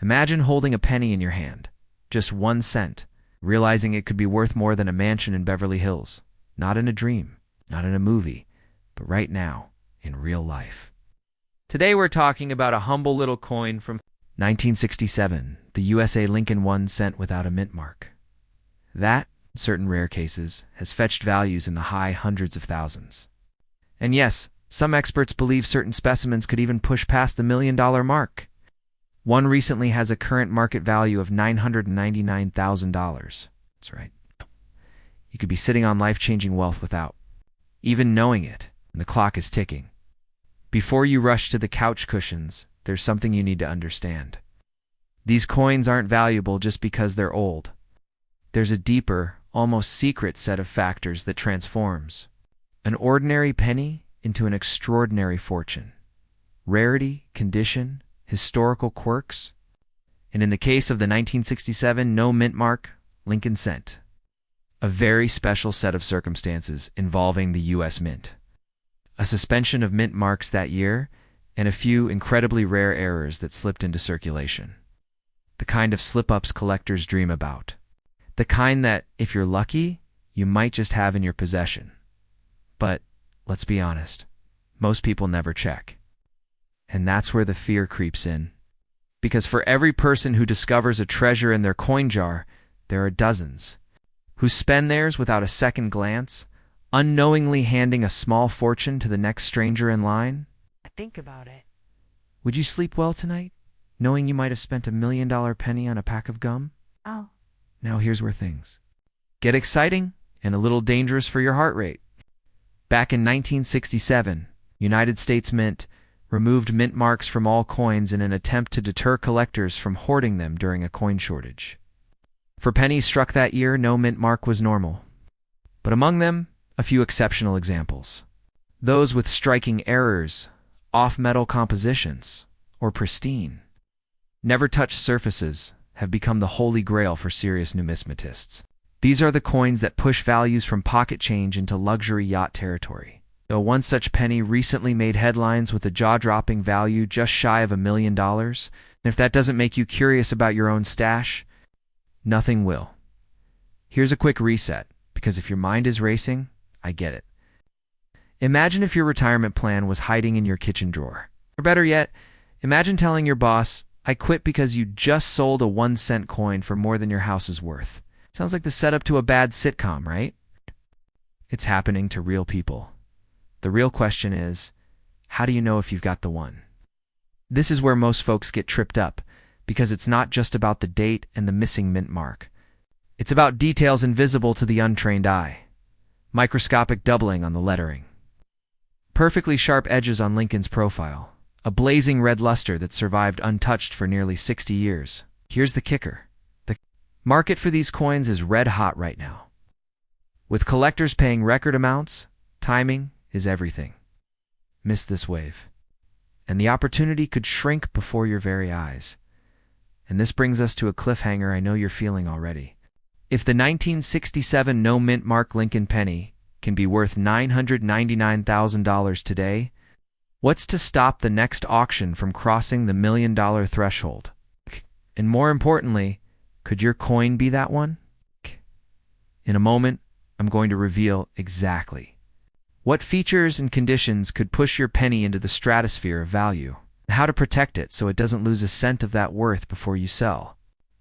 Imagine holding a penny in your hand, just 1 cent, realizing it could be worth more than a mansion in Beverly Hills. Not in a dream, not in a movie, but right now, in real life. Today we're talking about a humble little coin from 1967, the USA Lincoln 1 cent without a mint mark. That, in certain rare cases, has fetched values in the high hundreds of thousands. And yes, some experts believe certain specimens could even push past the $1 million mark. One recently has a current market value of $999,000. That's right. You could be sitting on life-changing wealth without even knowing it, and the clock is ticking. Before you rush to the couch cushions, there's something you need to understand. These coins aren't valuable just because they're old. There's a deeper, almost secret set of factors that transforms an ordinary penny into an extraordinary fortune. Rarity, condition, historical quirks, and in the case of the 1967 no mint mark Lincoln cent, a very special set of circumstances involving the U.S. Mint. A suspension of mint marks that year, and a few incredibly rare errors that slipped into circulation. The kind of slip-ups collectors dream about. The kind that, if you're lucky, you might just have in your possession. But, let's be honest, most people never check. And that's where the fear creeps in. Because for every person who discovers a treasure in their coin jar, there are dozens who spend theirs without a second glance, unknowingly handing a small fortune to the next stranger in line. Think about it. Would you sleep well tonight, knowing you might have spent $1 million penny on a pack of gum? Oh. Now here's where things get exciting and a little dangerous for your heart rate. Back in 1967, United States Mint removed mint marks from all coins in an attempt to deter collectors from hoarding them during a coin shortage. For pennies struck that year, no mint mark was normal. But among them, a few exceptional examples. Those with striking errors, off-metal compositions, or pristine, never-touched surfaces have become the holy grail for serious numismatists. These are the coins that push values from pocket change into luxury yacht territory. Though one such penny recently made headlines with a jaw-dropping value just shy of $1 million, and if that doesn't make you curious about your own stash, nothing will. Here's a quick reset, because if your mind is racing, I get it. Imagine if your retirement plan was hiding in your kitchen drawer. Or better yet, imagine telling your boss, I quit because you just sold a 1 cent coin for more than your house is worth. Sounds like the setup to a bad sitcom, right? It's happening to real people. The real question is, how do you know if you've got the one? This is where most folks get tripped up, because it's not just about the date and the missing mint mark. It's about details invisible to the untrained eye. Microscopic doubling on the lettering. Perfectly sharp edges on Lincoln's profile. A blazing red luster that survived untouched for nearly 60 years. Here's the kicker. The market for these coins is red hot right now. With collectors paying record amounts, timing is everything. Miss this wave, and the opportunity could shrink before your very eyes. And this brings us to a cliffhanger I know you're feeling already. If the 1967 no mint mark Lincoln penny can be worth $999,000 today, what's to stop the next auction from crossing the $1 million threshold? And more importantly, could your coin be that one? In a moment, I'm going to reveal exactly what features and conditions could push your penny into the stratosphere of value, and how to protect it so it doesn't lose a cent of that worth before you sell.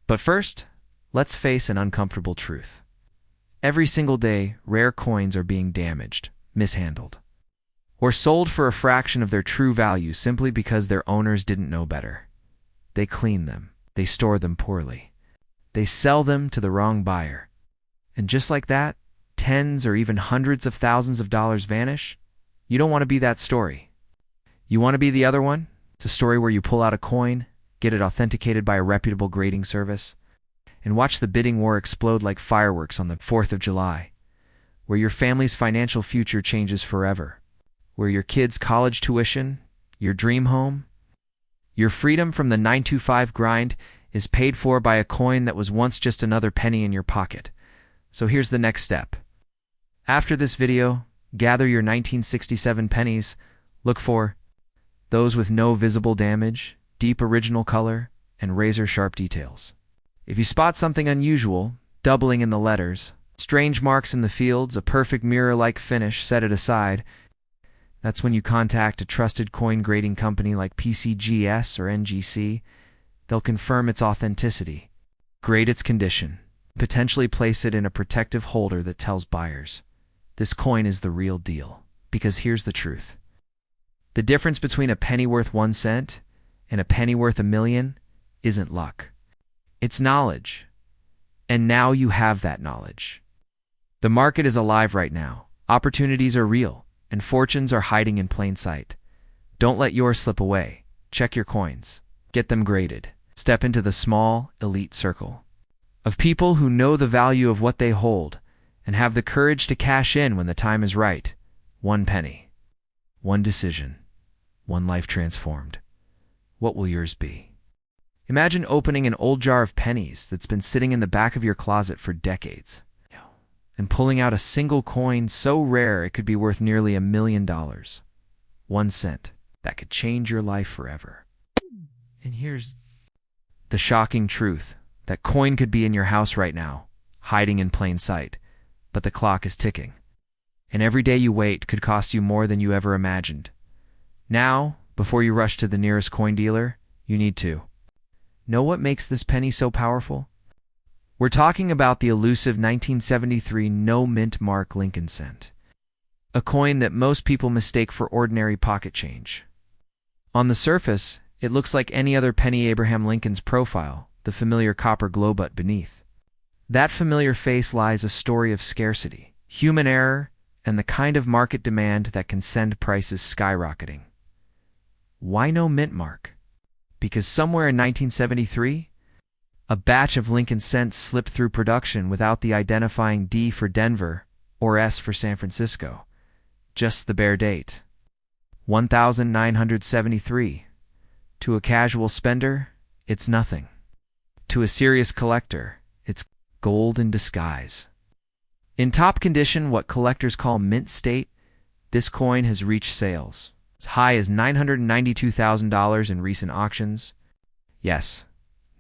But first, let's face an uncomfortable truth. Every single day, rare coins are being damaged, mishandled, or sold for a fraction of their true value simply because their owners didn't know better. They clean them, they store them poorly, they sell them to the wrong buyer. And just like that, tens or even hundreds of thousands of dollars vanish. You don't want to be that story. You want to be the other one? It's a story where you pull out a coin, get it authenticated by a reputable grading service, and watch the bidding war explode like fireworks on the 4th of July, where your family's financial future changes forever, where your kids' college tuition, your dream home, your freedom from the 9-to-5 grind is paid for by a coin that was once just another penny in your pocket. So here's the next step. After this video, gather your 1967 pennies, look for those with no visible damage, deep original color, and razor-sharp details. If you spot something unusual, doubling in the letters, strange marks in the fields, a perfect mirror-like finish, set it aside. That's when you contact a trusted coin grading company like PCGS or NGC. They'll confirm its authenticity, grade its condition, potentially place it in a protective holder that tells buyers, this coin is the real deal. Because here's the truth. The difference between a penny worth 1 cent and a penny worth 1,000,000 isn't luck. It's knowledge. And now you have that knowledge. The market is alive right now. Opportunities are real, and fortunes are hiding in plain sight. Don't let yours slip away. Check your coins. Get them graded. Step into the small, elite circle of people who know the value of what they hold and have the courage to cash in when the time is right. 1 penny. 1 decision. 1 life transformed. What will yours be? Imagine opening an old jar of pennies that's been sitting in the back of your closet for decades and pulling out a single coin so rare it could be worth nearly $1,000,000. 1 cent. That could change your life forever. And here's the shocking truth. That coin could be in your house right now, hiding in plain sight, but the clock is ticking. And every day you wait could cost you more than you ever imagined. Now, before you rush to the nearest coin dealer, you need to know what makes this penny so powerful? We're talking about the elusive 1973 no mint mark Lincoln cent, a coin that most people mistake for ordinary pocket change. On the surface, it looks like any other penny Abraham Lincoln's profile, the familiar copper globut beneath. That familiar face lies a story of scarcity, human error, and the kind of market demand that can send prices skyrocketing. Why no mint mark? Because somewhere in 1973, a batch of Lincoln cents slipped through production without the identifying D for Denver or S for San Francisco. Just the bare date. 1973. To a casual spender, it's nothing. To a serious collector, it's gold in disguise. In top condition, what collectors call mint state, this coin has reached sales as high as $992,000 in recent auctions. Yes,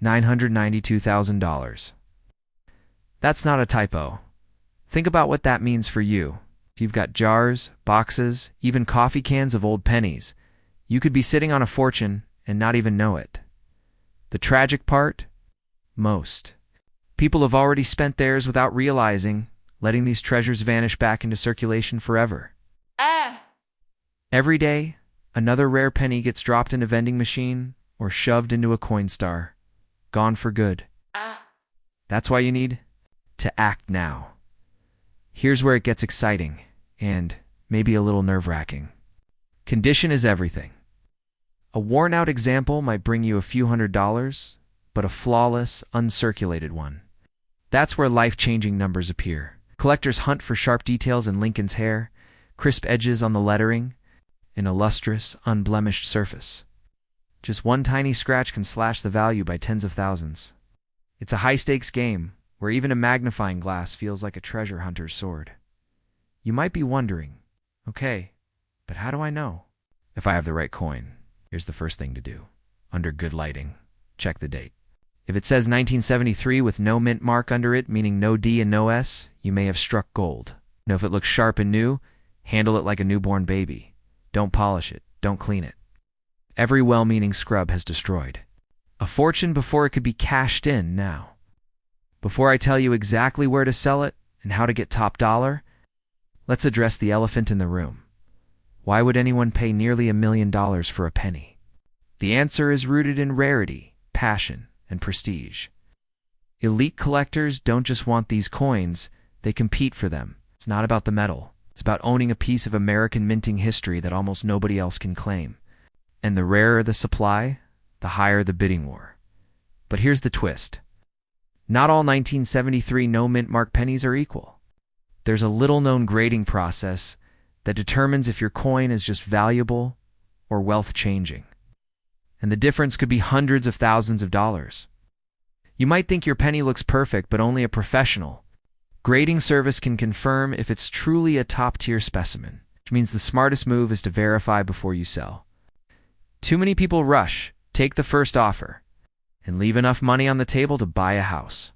$992,000. That's not a typo. Think about what that means for you. If you've got jars, boxes, even coffee cans of old pennies, you could be sitting on a fortune and not even know it. The tragic part? Most people have already spent theirs without realizing, letting these treasures vanish back into circulation forever. Every day, another rare penny gets dropped in a vending machine or shoved into a coin star. Gone for good. That's why you need to act now. Here's where it gets exciting and maybe a little nerve-wracking. Condition is everything. A worn-out example might bring you a few $100s, but a flawless, uncirculated one. That's where life-changing numbers appear. Collectors hunt for sharp details in Lincoln's hair, crisp edges on the lettering, an illustrious, unblemished surface. Just one tiny scratch can slash the value by tens of thousands. It's a high-stakes game where even a magnifying glass feels like a treasure hunter's sword. You might be wondering, okay, but how do I know if I have the right coin? Here's the first thing to do. Under good lighting, check the date. If it says 1973 with no mint mark under it, meaning no D and no S, you may have struck gold. Now, if it looks sharp and new, handle it like a newborn baby. Don't polish it. Don't clean it. Every well-meaning scrub has destroyed a fortune before it could be cashed in now. Before I tell you exactly where to sell it and how to get top dollar, let's address the elephant in the room. Why would anyone pay nearly $1,000,000 for a penny? The answer is rooted in rarity, passion, and prestige. Elite collectors don't just want these coins, they compete for them. It's not about the metal. It's about owning a piece of American minting history that almost nobody else can claim. And the rarer the supply, the higher the bidding war. But here's the twist. Not all 1973 no mint mark pennies are equal. There's a little-known grading process that determines if your coin is just valuable or wealth-changing. And the difference could be hundreds of thousands of dollars. You might think your penny looks perfect, but only a professional grading service can confirm if it's truly a top-tier specimen, which means the smartest move is to verify before you sell. Too many people rush, take the first offer, and leave enough money on the table to buy a house.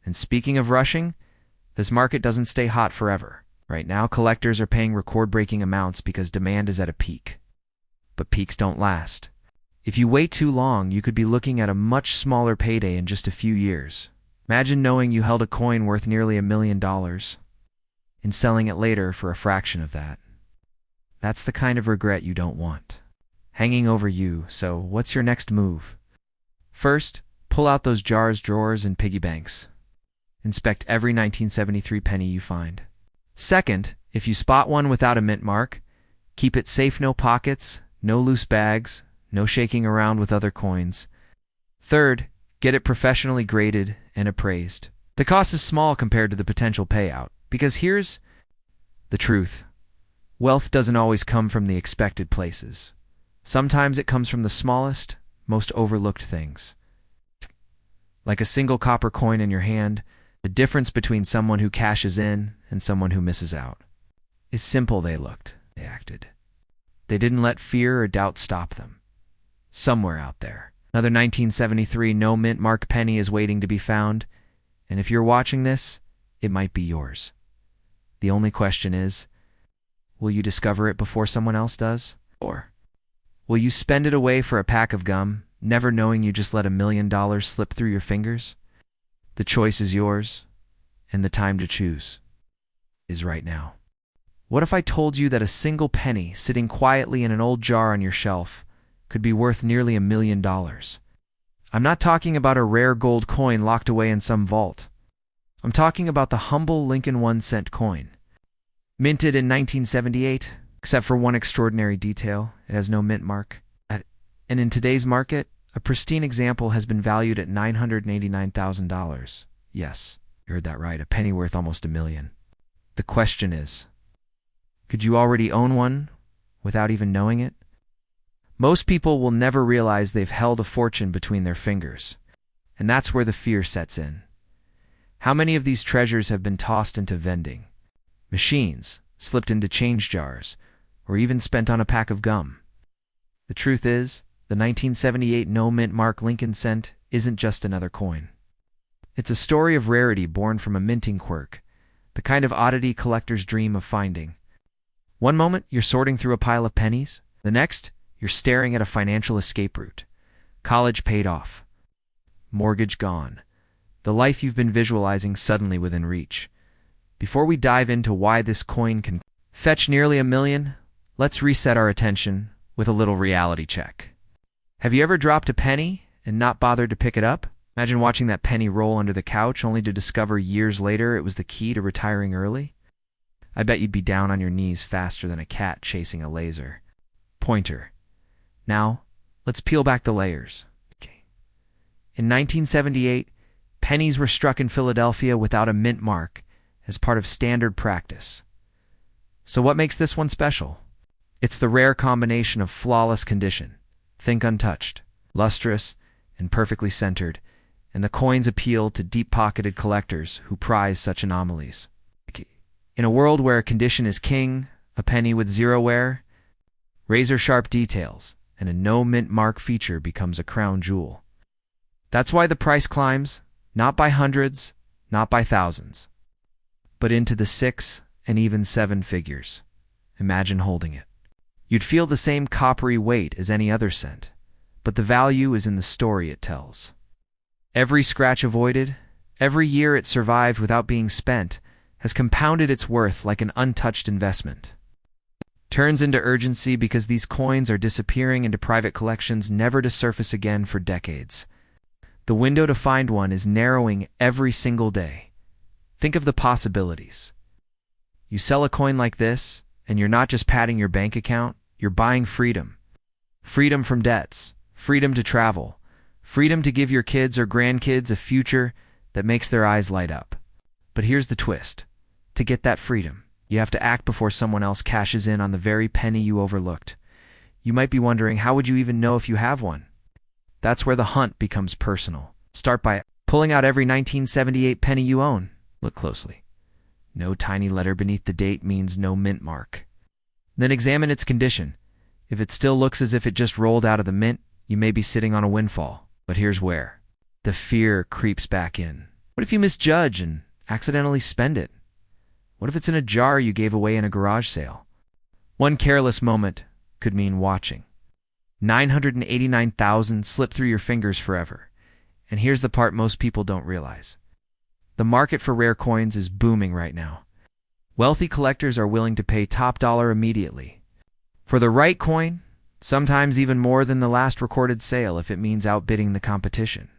And speaking of rushing, this market doesn't stay hot forever. Right now, collectors are paying record-breaking amounts because demand is at a peak. But peaks don't last. If you wait too long, you could be looking at a much smaller payday in just a few years. Imagine knowing you held a coin worth nearly $1 million and selling it later for a fraction of that. That's the kind of regret you don't want hanging over you. So what's your next move? First, pull out those jars, drawers, and piggy banks. Inspect every 1973 penny you find. Second, if you spot one without a mint mark, keep it safe, no pockets, no loose bags, no shaking around with other coins. Third, get it professionally graded and appraised. The cost is small compared to the potential payout, because here's the truth. Wealth doesn't always come from the expected places. Sometimes it comes from the smallest, most overlooked things. Like a single copper coin in your hand, the difference between someone who cashes in and someone who misses out is simple. They acted. They didn't let fear or doubt stop them. Somewhere out there, another 1973 no mint mark penny is waiting to be found, and if you're watching this, it might be yours. The only question is, will you discover it before someone else does? Or will you spend it away for a pack of gum, never knowing you just let $1 million slip through your fingers? The choice is yours, and the time to choose is right now. What if I told you that a single penny sitting quietly in an old jar on your shelf could be worth nearly $1 million? I'm not talking about a rare gold coin locked away in some vault. I'm talking about the humble Lincoln 1-cent coin. Minted in 1978, except for one extraordinary detail, it has no mint mark. And in today's market, a pristine example has been valued at $989,000. Yes, you heard that right, a penny worth almost $1 million. The question is, could you already own one without even knowing it? Most people will never realize they've held a fortune between their fingers, and that's where the fear sets in. How many of these treasures have been tossed into vending machines, slipped into change jars, or even spent on a pack of gum? The truth is, the 1978 no mint mark Lincoln cent isn't just another coin. It's a story of rarity born from a minting quirk, the kind of oddity collectors dream of finding. One moment, you're sorting through a pile of pennies. The next, you're staring at a financial escape route. College paid off. Mortgage gone. The life you've been visualizing suddenly within reach. Before we dive into why this coin can fetch nearly $1 million, let's reset our attention with a little reality check. Have you ever dropped a penny and not bothered to pick it up? Imagine watching that penny roll under the couch only to discover years later it was the key to retiring early. I bet you'd be down on your knees faster than a cat chasing a laser pointer. Now, let's peel back the layers. In 1978, pennies were struck in Philadelphia without a mint mark as part of standard practice. So what makes this one special? It's the rare combination of flawless condition. Think untouched, lustrous, and perfectly centered, and the coins appeal to deep-pocketed collectors who prize such anomalies. In a world where condition is king, a penny with zero wear, razor-sharp details, and a no-mint mark feature becomes a crown jewel. That's why the price climbs, not by hundreds, not by thousands, but into the 6 and even 7 figures. Imagine holding it. You'd feel the same coppery weight as any other cent, but the value is in the story it tells. Every scratch avoided, every year it survived without being spent, has compounded its worth like an untouched investment. Turns into urgency because these coins are disappearing into private collections, never to surface again for decades. The window to find one is narrowing every single day. Think of the possibilities. You sell a coin like this, and you're not just padding your bank account, you're buying freedom. Freedom from debts, freedom to travel, freedom to give your kids or grandkids a future that makes their eyes light up. But here's the twist. To get that freedom, you have to act before someone else cashes in on the very penny you overlooked. You might be wondering, how would you even know if you have one? That's where the hunt becomes personal. Start by pulling out every 1978 penny you own. Look closely. No tiny letter beneath the date means no mint mark. Then examine its condition. If it still looks as if it just rolled out of the mint, you may be sitting on a windfall. But here's where The fear creeps back in. What if you misjudge and accidentally spend it? What if it's in a jar you gave away in a garage sale? One careless moment could mean watching 989,000 slip through your fingers forever. And here's the part most people don't realize. The market for rare coins is booming right now. Wealthy collectors are willing to pay top dollar immediately for the right coin, sometimes even more than the last recorded sale if it means outbidding the competition.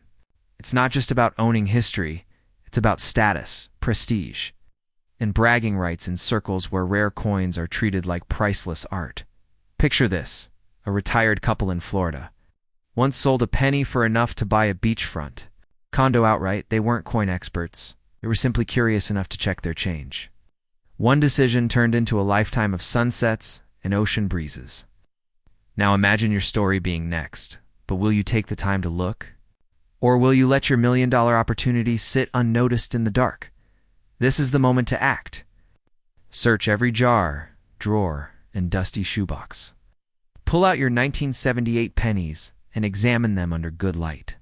It's not just about owning history, it's about status, prestige, and bragging rights in circles where rare coins are treated like priceless art. Picture this: a retired couple in Florida once sold a penny for enough to buy a beachfront condo outright. They weren't coin experts. They were simply curious enough to check their change. One decision turned into a lifetime of sunsets and ocean breezes. Now imagine your story being next, but will you take the time to look? Or will you let your million-dollar opportunity sit unnoticed in the dark? This is the moment to act. Search every jar, drawer, and dusty shoebox. Pull out your 1978 pennies and examine them under good light.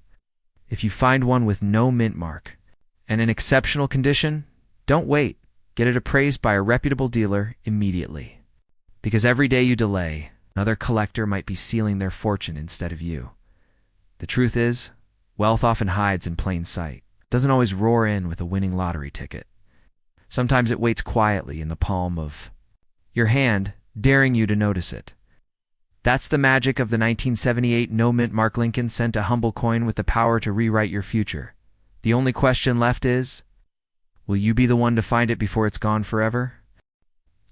If you find one with no mint mark and in exceptional condition, don't wait. Get it appraised by a reputable dealer immediately. Because every day you delay, another collector might be sealing their fortune instead of you. The truth is, wealth often hides in plain sight. It doesn't always roar in with a winning lottery ticket. Sometimes it waits quietly in the palm of your hand, daring you to notice it. That's the magic of the 1978 no-mint mark Lincoln sent, a humble coin with the power to rewrite your future. The only question left is, will you be the one to find it before it's gone forever?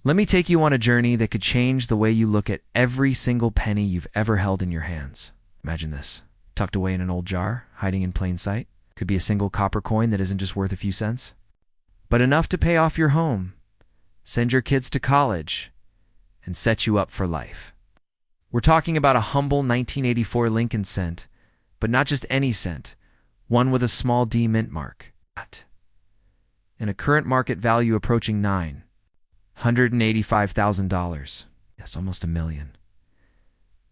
Let me take you on a journey that could change the way you look at every single penny you've ever held in your hands. Imagine this, tucked away in an old jar, hiding in plain sight. Could be a single copper coin that isn't just worth a few cents, but enough to pay off your home, send your kids to college, and set you up for life. We're talking about a humble 1984 Lincoln cent, but not just any cent, one with a small D mint mark. And a current market value approaching $985,000. Yes, almost $1 million.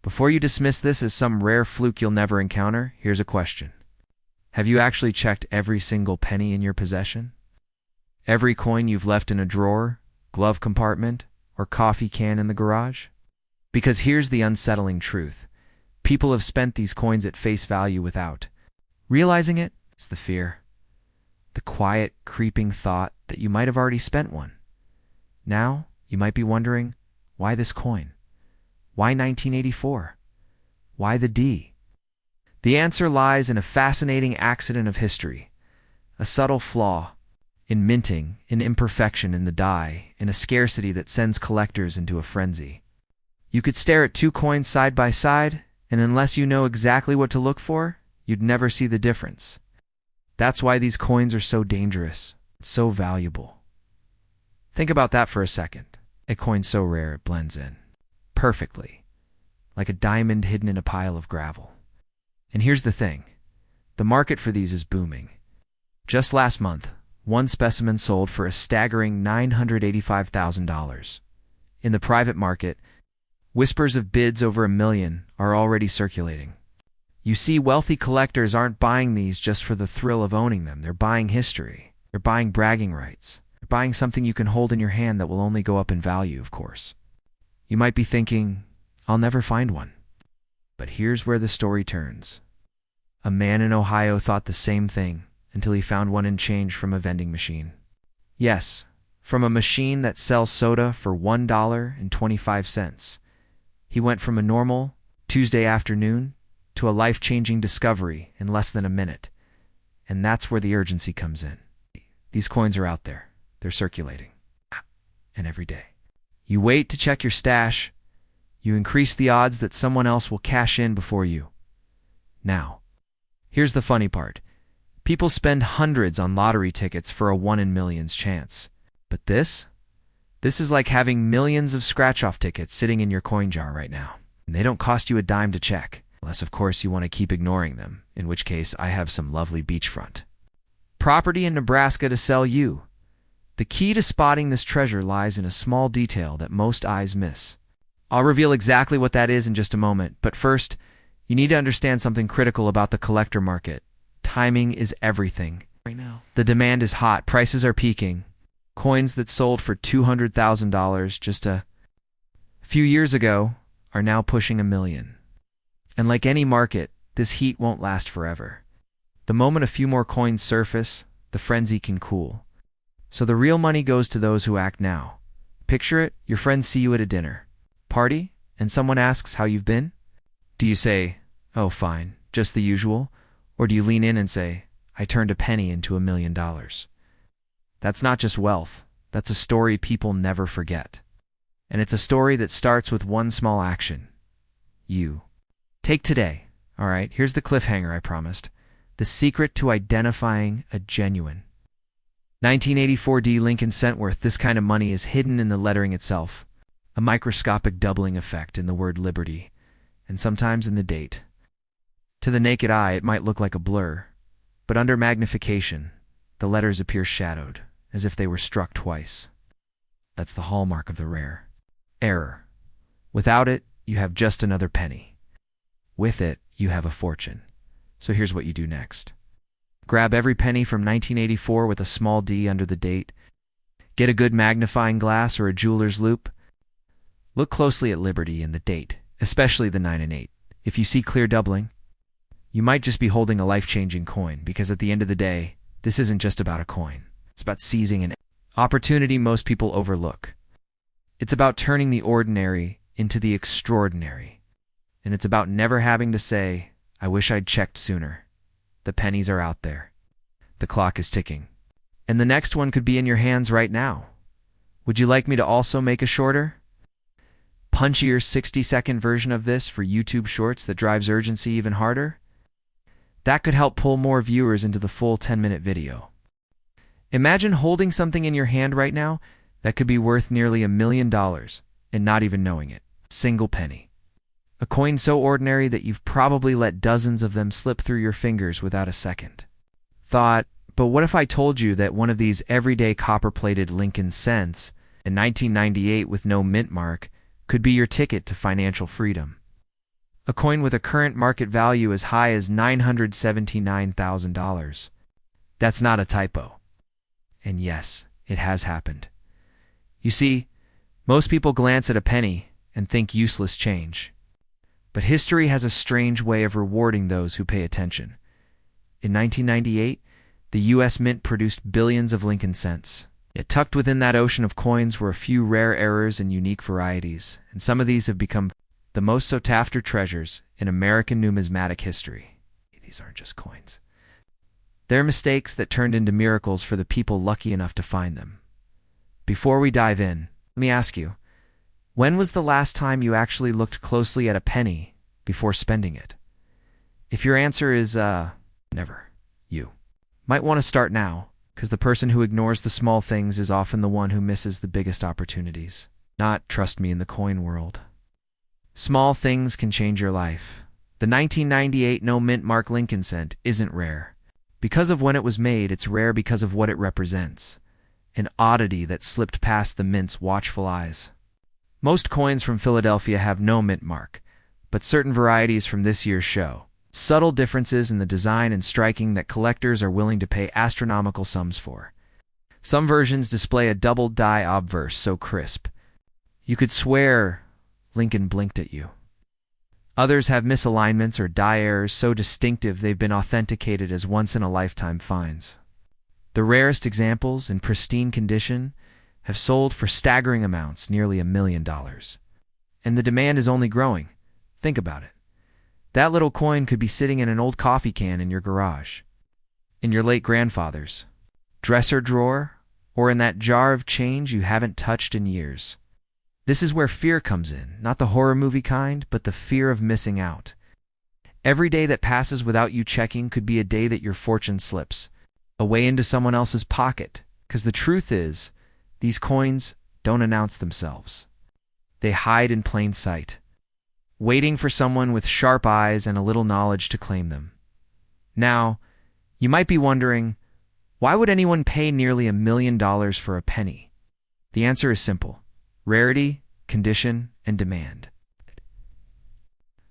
Before you dismiss this as some rare fluke you'll never encounter, here's a question. Have you actually checked every single penny in your possession? Every coin you've left in a drawer, glove compartment, or coffee can in the garage? Because here's the unsettling truth. People have spent these coins at face value without realizing it. It's the fear. The quiet, creeping thought that you might have already spent one. Now, you might be wondering, why this coin? Why 1984? Why the D? The answer lies in a fascinating accident of history, a subtle flaw in minting, an imperfection in the die, in a scarcity that sends collectors into a frenzy. You could stare at two coins side by side, and unless you know exactly what to look for, you'd never see the difference. That's why these coins are so dangerous, so valuable. Think about that for a second. A coin so rare it blends in perfectly, like a diamond hidden in a pile of gravel. And here's the thing. The market for these is booming. Just last month, one specimen sold for a staggering $985,000. In the private market, whispers of bids over $1 million are already circulating. You see, wealthy collectors aren't buying these just for the thrill of owning them. They're buying history. They're buying bragging rights. They're buying something you can hold in your hand that will only go up in value, of course. You might be thinking, I'll never find one. But here's where the story turns. A man in Ohio thought the same thing until he found one in change from a vending machine. Yes, from a machine that sells soda for $1.25. He went from a normal Tuesday afternoon to a life-changing discovery in less than a minute. And that's where the urgency comes in. These coins are out there. They're circulating. And every day. You wait to check your stash. You increase the odds that someone else will cash in before you. Now, here's the funny part. People spend hundreds on lottery tickets for a 1 in millions chance. But this is like having millions of scratch-off tickets sitting in your coin jar right now. And they don't cost you a dime to check. Unless, of course, you want to keep ignoring them, in which case I have some lovely beachfront property in Nebraska to sell you. The key to spotting this treasure lies in a small detail that most eyes miss. I'll reveal exactly what that is in just a moment, but first, you need to understand something critical about the collector market: timing is everything. Right now, the demand is hot. Prices are peaking. Coins that sold for $200,000 just a few years ago are now pushing $1 million. And like any market, this heat won't last forever. The moment a few more coins surface, the frenzy can cool. So the real money goes to those who act now. Picture it, your friends see you at a dinner party, and someone asks how you've been. Do you say, "Oh, fine, just the usual," or do you lean in and say, "I turned a penny into $1 million"? That's not just wealth. That's a story people never forget. And it's a story that starts with one small action. You. Take today. All right, here's the cliffhanger I promised. The secret to identifying a genuine 1984 D Lincoln cent worth. This kind of money is hidden in the lettering itself. A microscopic doubling effect in the word liberty, and sometimes in the date. To the naked eye, it might look like a blur, but under magnification, the letters appear shadowed, as if they were struck twice. That's the hallmark of the rare. Error. Without it, you have just another penny. With it, you have a fortune. So here's what you do next. Grab every penny from 1984 with a small d under the date. Get a good magnifying glass or a jeweler's loupe. Look closely at liberty and the date, especially the 9 and 8. If you see clear doubling, you might just be holding a life-changing coin, because at the end of the day, this isn't just about a coin. It's about seizing an opportunity most people overlook. It's about turning the ordinary into the extraordinary. And it's about never having to say, "I wish I'd checked sooner." The pennies are out there. The clock is ticking. And the next one could be in your hands right now. Would you like me to also make a shorter, punchier 60-second version of this for YouTube Shorts that drives urgency even harder? That could help pull more viewers into the full 10-minute video. Imagine holding something in your hand right now that could be worth nearly $1 million and not even knowing it. Single penny. A coin so ordinary that you've probably let dozens of them slip through your fingers without a second thought. But what if I told you that one of these everyday copper-plated Lincoln cents in 1998 with no mint mark could be your ticket to financial freedom? A coin with a current market value as high as $979,000. That's not a typo. And yes, it has happened. You see, most people glance at a penny and think useless change. But history has a strange way of rewarding those who pay attention. In 1998, the U.S. Mint produced billions of Lincoln cents. Yet tucked within that ocean of coins were a few rare errors and unique varieties, and some of these have become the most sought-after treasures in American numismatic history. These aren't just coins. They're mistakes that turned into miracles for the people lucky enough to find them. Before we dive in, let me ask you, when was the last time you actually looked closely at a penny before spending it? If your answer is, never, you might want to start now, because the person who ignores the small things is often the one who misses the biggest opportunities. Not, trust me, in the coin world. Small things can change your life. The 1998 no mint mark Lincoln cent isn't rare. Because of when it was made, it's rare because of what it represents. An oddity that slipped past the mint's watchful eyes. Most coins from Philadelphia have no mint mark, but certain varieties from this year's show. Subtle differences in the design and striking that collectors are willing to pay astronomical sums for. Some versions display a double die obverse so crisp, you could swear Lincoln blinked at you. Others have misalignments or die errors so distinctive they've been authenticated as once-in-a-lifetime finds. The rarest examples, in pristine condition, have sold for staggering amounts, nearly $1 million. And the demand is only growing. Think about it. That little coin could be sitting in an old coffee can in your garage, in your late grandfather's dresser drawer, or in that jar of change you haven't touched in years. This is where fear comes in, not the horror movie kind, but the fear of missing out. Every day that passes without you checking could be a day that your fortune slips away into someone else's pocket, because the truth is, these coins don't announce themselves. They hide in plain sight, waiting for someone with sharp eyes and a little knowledge to claim them. Now, you might be wondering, why would anyone pay nearly $1 million for a penny? The answer is simple: rarity, condition, and demand.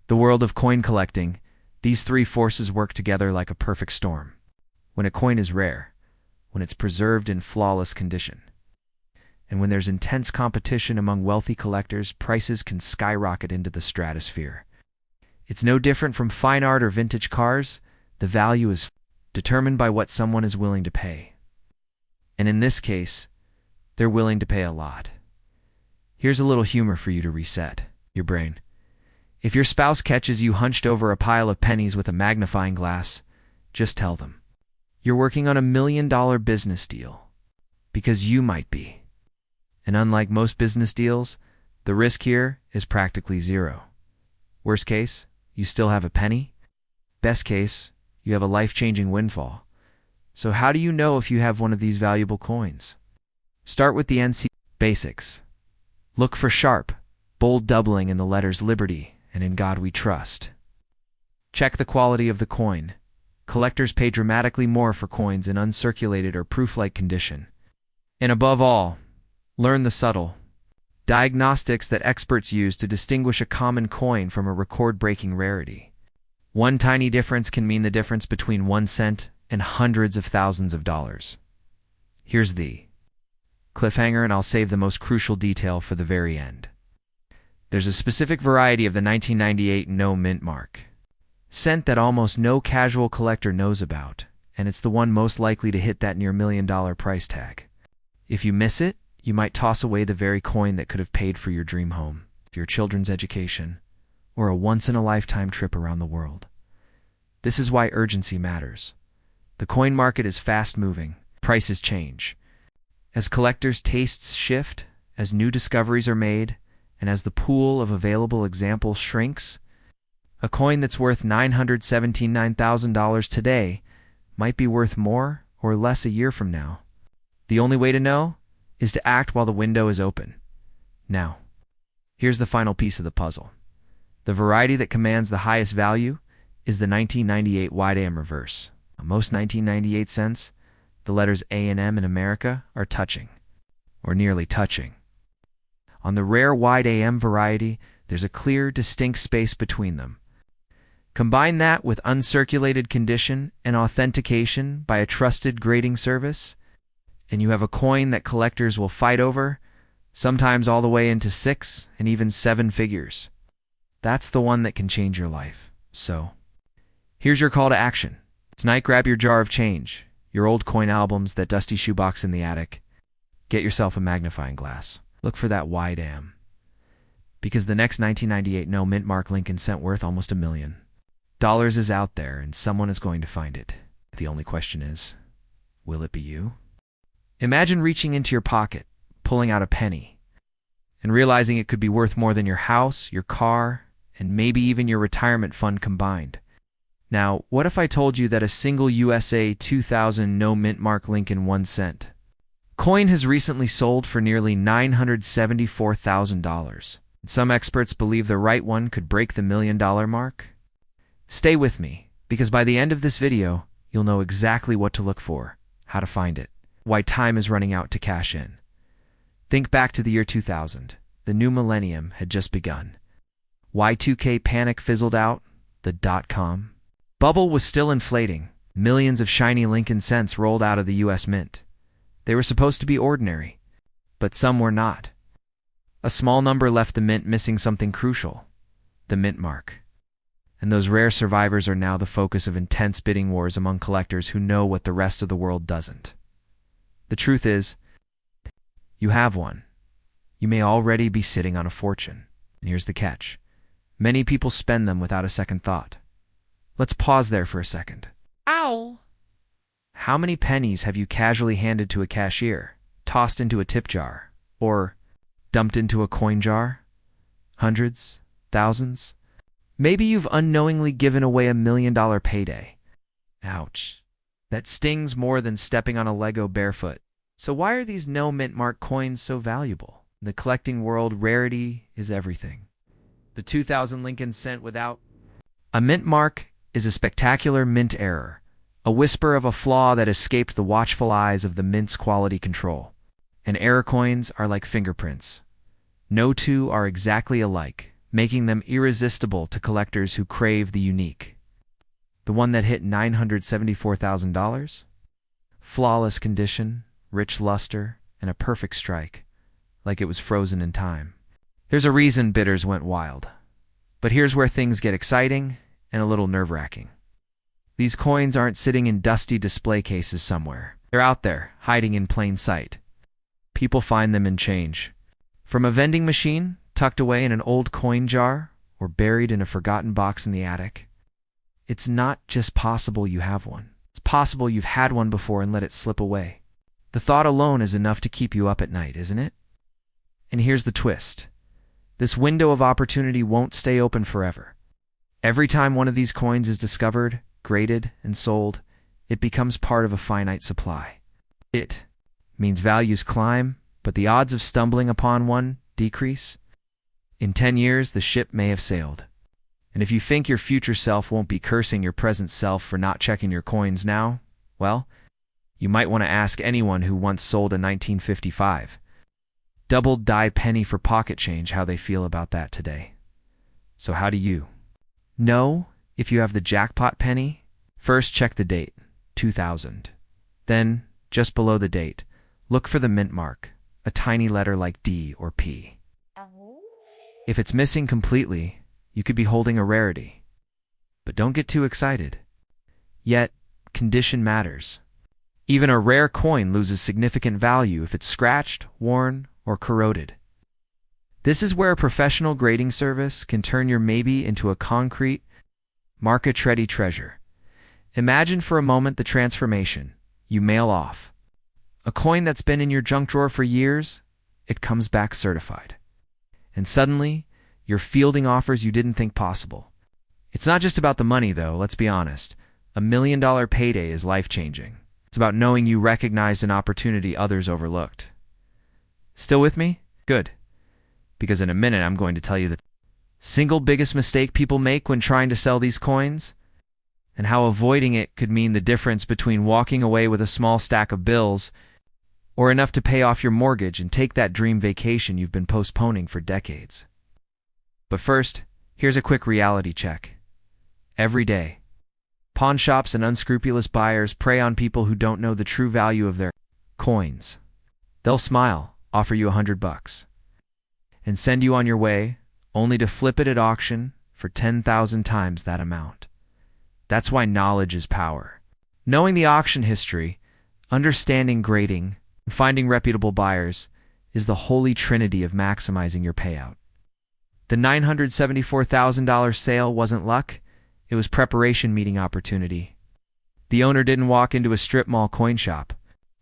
The world of coin collecting, These three forces work together like a perfect storm. When a coin is rare, when it's preserved in flawless condition, and when there's intense competition among wealthy collectors, prices can skyrocket into the stratosphere. It's no different from fine art or vintage cars. The value is determined by what someone is willing to pay. And in this case, they're willing to pay a lot. Here's a little humor for you to reset your brain. If your spouse catches you hunched over a pile of pennies with a magnifying glass, just tell them you're working on $1 million business deal, because you might be. And unlike most business deals, the risk here is practically zero. Worst case, you still have a penny. Best case, you have a life-changing windfall. So how do you know if you have one of these valuable coins? Start with the NC basics. Look for sharp, bold doubling in the letters Liberty and In God We Trust. Check the quality of the coin. Collectors pay dramatically more for coins in uncirculated or proof-like condition. And above all, learn the subtle diagnostics that experts use to distinguish a common coin from a record-breaking rarity. One tiny difference can mean the difference between 1 cent and hundreds of thousands of dollars. Here's the cliffhanger, and I'll save the most crucial detail for the very end. There's a specific variety of the 1998 no mint mark cent that almost no casual collector knows about, and it's the one most likely to hit that near $1 million price tag. If you miss it, you might toss away the very coin that could have paid for your dream home, your children's education, or a once-in-a-lifetime trip around the world. This is why urgency matters. The coin market is fast-moving. Prices change. As collectors' tastes shift, as new discoveries are made, and as the pool of available examples shrinks, a coin that's worth $979,000 today might be worth more or less a year from now. The only way to know is to act while the window is open. Now, here's the final piece of the puzzle. The variety that commands the highest value is the 1998 wide AM reverse. Most 1998 cents, the letters A and M in America are touching, or nearly touching. On the rare wide AM variety, there's a clear, distinct space between them. Combine that with uncirculated condition and authentication by a trusted grading service, and you have a coin that collectors will fight over, sometimes all the way into 6 and even 7 figures. That's the one that can change your life. So, here's your call to action. Tonight, grab your jar of change, your old coin albums, that dusty shoebox in the attic. Get yourself a magnifying glass. Look for that wide AM. Because the next 1998 no mint mark Lincoln cent worth almost $1 million is out there, and someone is going to find it. The only question is, will it be you? Imagine reaching into your pocket, pulling out a penny, and realizing it could be worth more than your house, your car, and maybe even your retirement fund combined. Now, what if I told you that a single USA 2000 no mint mark Lincoln 1 cent coin has recently sold for nearly $974,000? Some experts believe the right one could break the $1 million mark. Stay with me, because by the end of this video, you'll know exactly what to look for, how to find it, why time is running out to cash in. Think back to the year 2000. The new millennium had just begun. Y2K panic fizzled out. The dot-com bubble was still inflating. Millions of shiny Lincoln cents rolled out of the U.S. Mint. They were supposed to be ordinary, but some were not. A small number left the mint missing something crucial, the mint mark. And those rare survivors are now the focus of intense bidding wars among collectors who know what the rest of the world doesn't. The truth is, you have one. You may already be sitting on a fortune. And here's the catch. Many people spend them without a second thought. Let's pause there for a second. Ow! How many pennies have you casually handed to a cashier, tossed into a tip jar, or dumped into a coin jar? Hundreds? Thousands? Maybe you've unknowingly given away $1 million payday. Ouch. That stings more than stepping on a Lego barefoot. So why are these no mint mark coins so valuable? In the collecting world, rarity is everything. The 2000 Lincoln cent without a mint mark is a spectacular mint error, a whisper of a flaw that escaped the watchful eyes of the mint's quality control. And error coins are like fingerprints. No two are exactly alike, making them irresistible to collectors who crave the unique. The one that hit $974,000? Flawless condition, rich luster, and a perfect strike, like it was frozen in time. There's a reason bidders went wild. But here's where things get exciting and a little nerve-wracking. These coins aren't sitting in dusty display cases somewhere. They're out there, hiding in plain sight. People find them in change. From a vending machine, tucked away in an old coin jar, or buried in a forgotten box in the attic. It's not just possible you have one. It's possible you've had one before and let it slip away. The thought alone is enough to keep you up at night, isn't it? And here's the twist. This window of opportunity won't stay open forever. Every time one of these coins is discovered, graded, and sold, it becomes part of a finite supply. It means values climb, but the odds of stumbling upon one decrease. In 10 years, the ship may have sailed. And if you think your future self won't be cursing your present self for not checking your coins now, well, you might want to ask anyone who once sold a 1955 doubled die penny for pocket change how they feel about that today. So how do you know if you have the jackpot penny? First, check the date, 2000. Then, just below the date, look for the mint mark, a tiny letter like D or P. If it's missing completely, you could be holding a rarity. But don't get too excited. Yet, condition matters. Even a rare coin loses significant value if it's scratched, worn, or corroded. This is where a professional grading service can turn your maybe into a concrete, market-ready treasure. Imagine for a moment the transformation. You mail off a coin that's been in your junk drawer for years, it comes back certified. And suddenly, you're fielding offers you didn't think possible. It's not just about the money, though, let's be honest. $1 million payday is life-changing. It's about knowing you recognized an opportunity others overlooked. Still with me? Good. Because in a minute I'm going to tell you the single biggest mistake people make when trying to sell these coins, and how avoiding it could mean the difference between walking away with a small stack of bills or enough to pay off your mortgage and take that dream vacation you've been postponing for decades. But first, here's a quick reality check. Every day, pawn shops and unscrupulous buyers prey on people who don't know the true value of their coins. They'll smile, offer you $100, and send you on your way, only to flip it at auction for 10,000 times that amount. That's why knowledge is power. Knowing the auction history, understanding grading, and finding reputable buyers is the holy trinity of maximizing your payout. The $974,000 sale wasn't luck, it was preparation meeting opportunity. The owner didn't walk into a strip mall coin shop.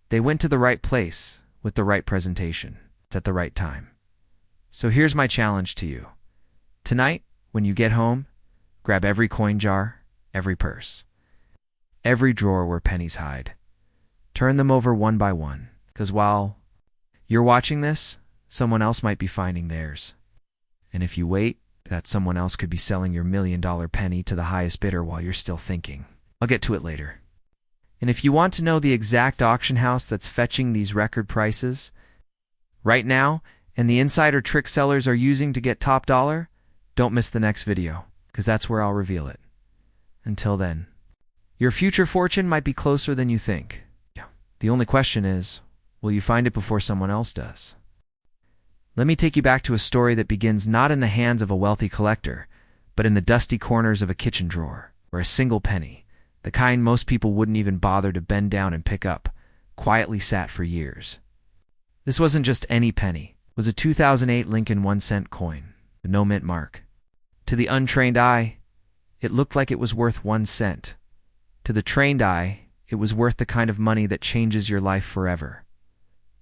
They went to the right place with the right presentation at the right time. So here's my challenge to you. Tonight, when you get home, grab every coin jar, every purse, every drawer where pennies hide. Turn them over one by one, because while you're watching this, someone else might be finding theirs. And if you wait, that someone else could be selling your $1 million penny to the highest bidder while you're still thinking. I'll get to it later. And if you want to know the exact auction house that's fetching these record prices right now, and the insider trick sellers are using to get top dollar, don't miss the next video, because that's where I'll reveal it. Until then, your future fortune might be closer than you think. The only question is, will you find it before someone else does? Let me take you back to a story that begins not in the hands of a wealthy collector, but in the dusty corners of a kitchen drawer, where a single penny, the kind most people wouldn't even bother to bend down and pick up, quietly sat for years. This wasn't just any penny. It was a 2008 Lincoln 1-cent coin, with no mint mark. To the untrained eye, it looked like it was worth 1 cent. To the trained eye, it was worth the kind of money that changes your life forever.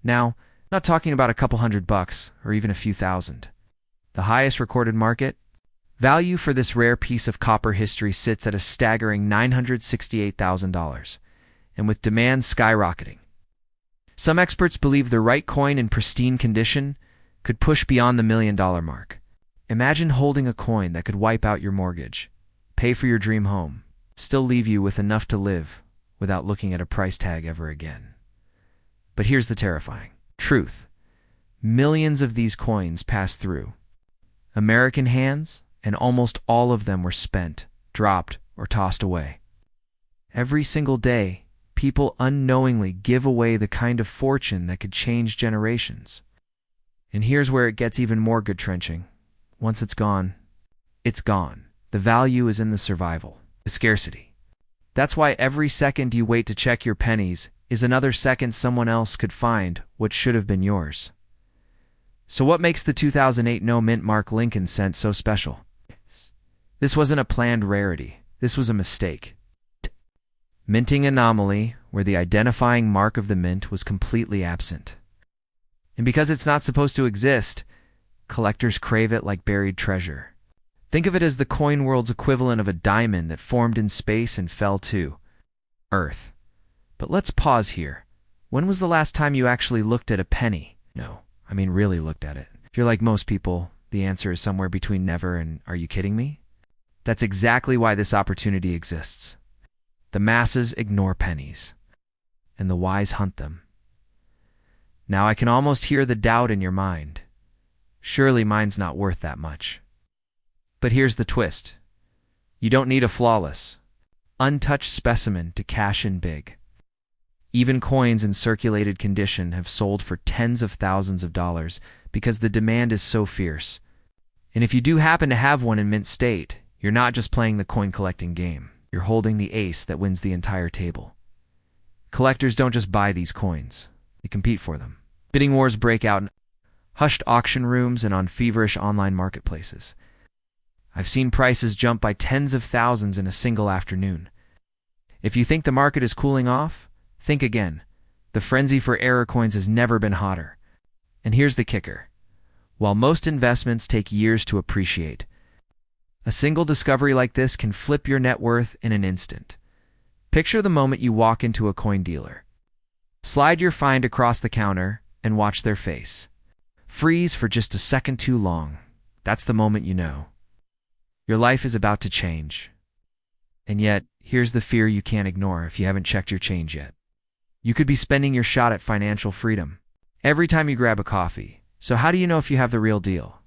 Now, I'm not talking about a couple $100 or even a few thousand. The highest recorded market value for this rare piece of copper history sits at a staggering $968,000, and with demand skyrocketing. Some experts believe the right coin in pristine condition could push beyond the $1 million mark. Imagine holding a coin that could wipe out your mortgage, pay for your dream home, still leave you with enough to live without looking at a price tag ever again. But here's the terrifying truth. Millions of these coins passed through American hands, and almost all of them were spent, dropped, or tossed away. Every single day, people unknowingly give away the kind of fortune that could change generations. And here's where it gets even more gut-wrenching. Once it's gone, it's gone. The value is in the survival, the scarcity. That's why every second you wait to check your pennies is another second someone else could find what should have been yours. So what makes the 2008 no mint mark Lincoln cent so special? This wasn't a planned rarity. This was a mistake. Minting anomaly, where the identifying mark of the mint was completely absent. And because it's not supposed to exist, collectors crave it like buried treasure. Think of it as the coin world's equivalent of a diamond that formed in space and fell to Earth. But let's pause here. When was the last time you actually looked at a penny? No, I mean really looked at it. If you're like most people, the answer is somewhere between never and are you kidding me? That's exactly why this opportunity exists. The masses ignore pennies, and the wise hunt them. Now I can almost hear the doubt in your mind. Surely mine's not worth that much. But here's the twist. You don't need a flawless, untouched specimen to cash in big. Even coins in circulated condition have sold for tens of thousands of dollars because the demand is so fierce. And if you do happen to have one in mint state, you're not just playing the coin collecting game. You're holding the ace that wins the entire table. Collectors don't just buy these coins. They compete for them. Bidding wars break out in hushed auction rooms and on feverish online marketplaces. I've seen prices jump by tens of thousands in a single afternoon. If you think the market is cooling off, think again. The frenzy for error coins has never been hotter. And here's the kicker. While most investments take years to appreciate, a single discovery like this can flip your net worth in an instant. Picture the moment you walk into a coin dealer. Slide your find across the counter and watch their face. Freeze for just a second too long. That's the moment you know. Your life is about to change. And yet, here's the fear you can't ignore if you haven't checked your change yet. You could be spending your shot at financial freedom every time you grab a coffee. So how do you know if you have the real deal?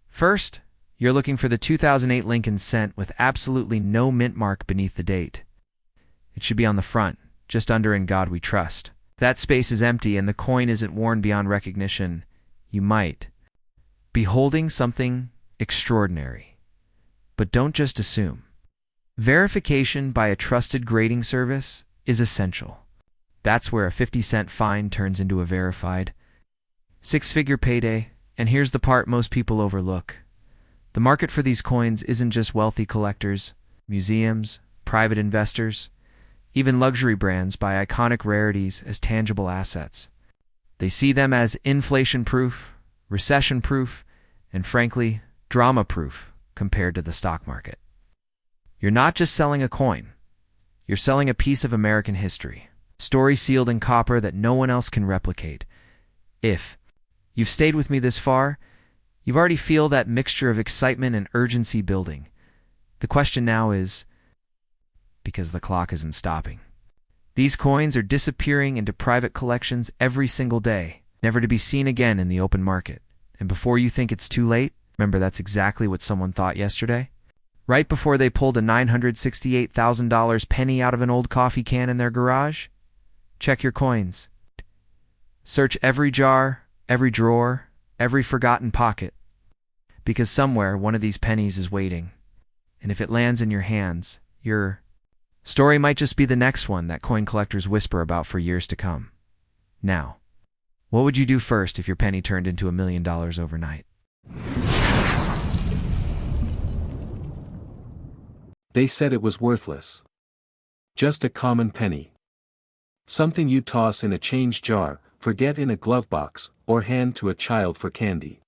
First, you're looking for the 2008 Lincoln cent with absolutely no mint mark beneath the date. It should be on the front, just under "In God We Trust." If that space is empty and the coin isn't worn beyond recognition, you might be holding something extraordinary. But don't just assume. Verification by a trusted grading service is essential. That's where a 50-cent fine turns into a verified six-figure payday. And here's the part most people overlook. The market for these coins isn't just wealthy collectors, museums, private investors. Even luxury brands buy iconic rarities as tangible assets. They see them as inflation-proof, recession-proof, and frankly, drama-proof compared to the stock market. You're not just selling a coin. You're selling a piece of American history, a story sealed in copper that no one else can replicate. If you've stayed with me this far, you've already feel that mixture of excitement and urgency building. The question now is, because the clock isn't stopping. These coins are disappearing into private collections every single day, never to be seen again in the open market. And before you think it's too late, remember that's exactly what someone thought yesterday. Right before they pulled a $968,000 penny out of an old coffee can in their garage, check your coins. Search every jar, every drawer, every forgotten pocket. Because somewhere one of these pennies is waiting. And if it lands in your hands, your story might just be the next one that coin collectors whisper about for years to come. Now, what would you do first if your penny turned into $1 million overnight? They said it was worthless. Just a common penny. Something you toss in a change jar, forget in a glove box, or hand to a child for candy.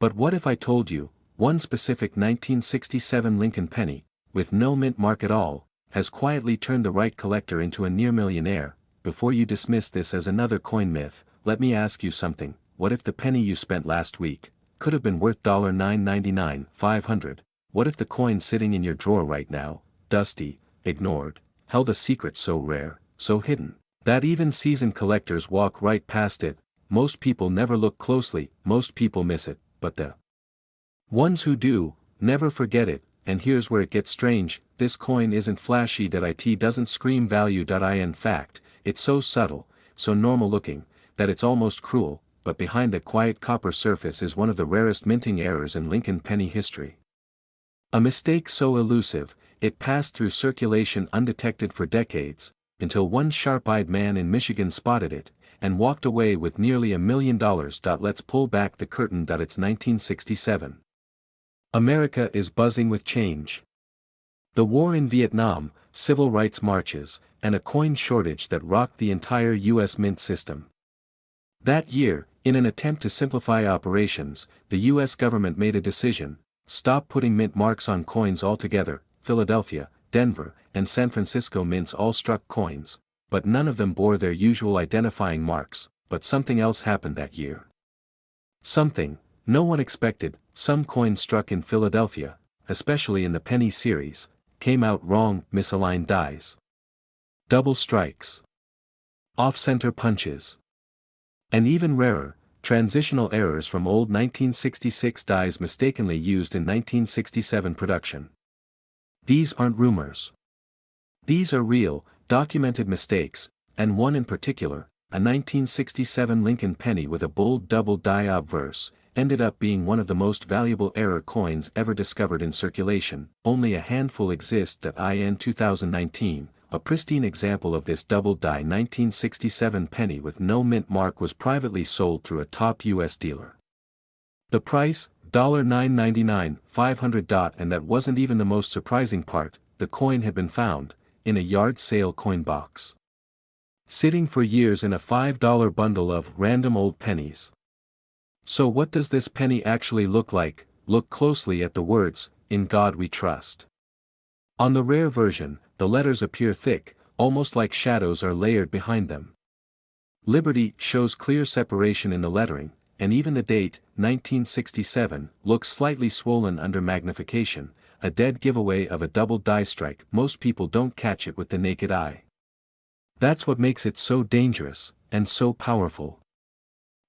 But what if I told you, one specific 1967 Lincoln penny, with no mint mark at all, has quietly turned the right collector into a near-millionaire? Before you dismiss this as another coin myth, let me ask you something. What if the penny you spent last week could have been worth $9.99, $500? What if the coin sitting in your drawer right now, dusty, ignored, held a secret so rare, so hidden, that even seasoned collectors walk right past it? Most people never look closely, most people miss it, but the ones who do, never forget it. and here's where it gets strange, this coin isn't flashy. It doesn't scream value. In fact, it's so subtle, so normal looking, that it's almost cruel, but behind the quiet copper surface is one of the rarest minting errors in Lincoln penny history. A mistake so elusive, it passed through circulation undetected for decades, until one sharp-eyed man in Michigan spotted it, and walked away with nearly $1 million. Let's pull back the curtain. It's 1967. America is buzzing with change. The war in Vietnam, civil rights marches, and a coin shortage that rocked the entire U.S. mint system. That year, in an attempt to simplify operations, the U.S. government made a decision: stop putting mint marks on coins altogether. Philadelphia, Denver, and San Francisco mints all struck coins, but none of them bore their usual identifying marks. But something else happened that year. Something no one expected. Some coins struck in Philadelphia, especially in the penny series, came out wrong. Misaligned dies, double strikes, off-center punches, and even rarer, transitional errors from old 1966 dies mistakenly used in 1967 production. These aren't rumors. These are real, documented mistakes, and one in particular, a 1967 Lincoln penny with a bold double die obverse, ended up being one of the most valuable error coins ever discovered in circulation. Only a handful exist. In 2019, a pristine example of this double die 1967 penny with no mint mark was privately sold through a top U.S. dealer. The price, $9.99, 500. And that wasn't even the most surprising part. The coin had been found, in a yard sale coin box, sitting for years in a $5 bundle of random old pennies. So what does this penny actually look like? Look closely at the words, "In God We Trust." On the rare version, the letters appear thick, almost like shadows are layered behind them. Liberty shows clear separation in the lettering, and even the date, 1967, looks slightly swollen under magnification, a dead giveaway of a double die strike. Most people don't catch it with the naked eye. That's what makes it so dangerous, and so powerful.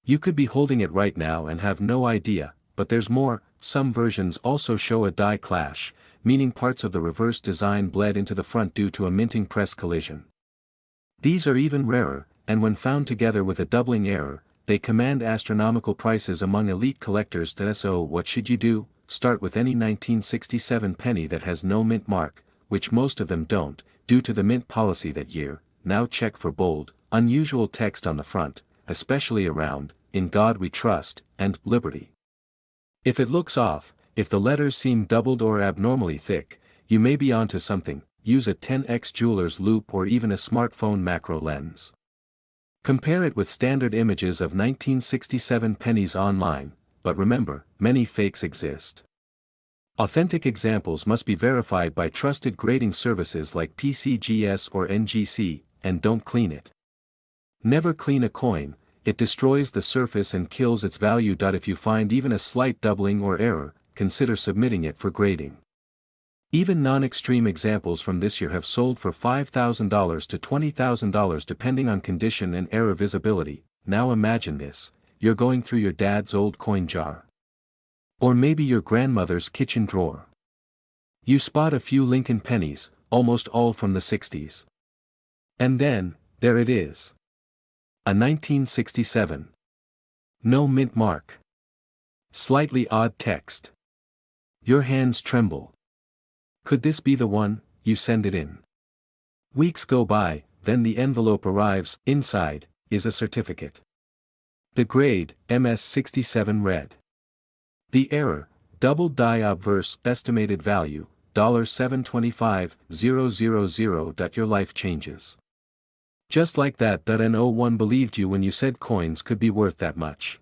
You could be holding it right now and have no idea, but there's more. Some versions also show a die clash, meaning parts of the reverse design bled into the front due to a minting press collision. These are even rarer, and when found together with a doubling error, they command astronomical prices among elite collectors. So what should you do? Start with any 1967 penny that has no mint mark, which most of them don't, due to the mint policy that year. Now check for bold, unusual text on the front, especially around, "In God We Trust," and "Liberty." If it looks off, if the letters seem doubled or abnormally thick, you may be onto something. Use a 10x jeweler's loupe or even a smartphone macro lens. Compare it with standard images of 1967 pennies online, but remember, many fakes exist. Authentic examples must be verified by trusted grading services like PCGS or NGC, and don't clean it. Never clean a coin, it destroys the surface and kills its value. If you find even a slight doubling or error, consider submitting it for grading. Even non-extreme examples from this year have sold for $5,000 to $20,000 depending on condition and error visibility. Now imagine this: you're going through your dad's old coin jar, or maybe your grandmother's kitchen drawer. You spot a few Lincoln pennies, almost all from the 60s. And then, there it is. A 1967. No mint mark. Slightly odd text. Your hands tremble. Could this be the one? You send it in. Weeks go by, then the envelope arrives. Inside is a certificate. The grade, MS67 red. The error, double die obverse, estimated value, $725,000. Your life changes. Just like that. No one believed you when you said coins could be worth that much.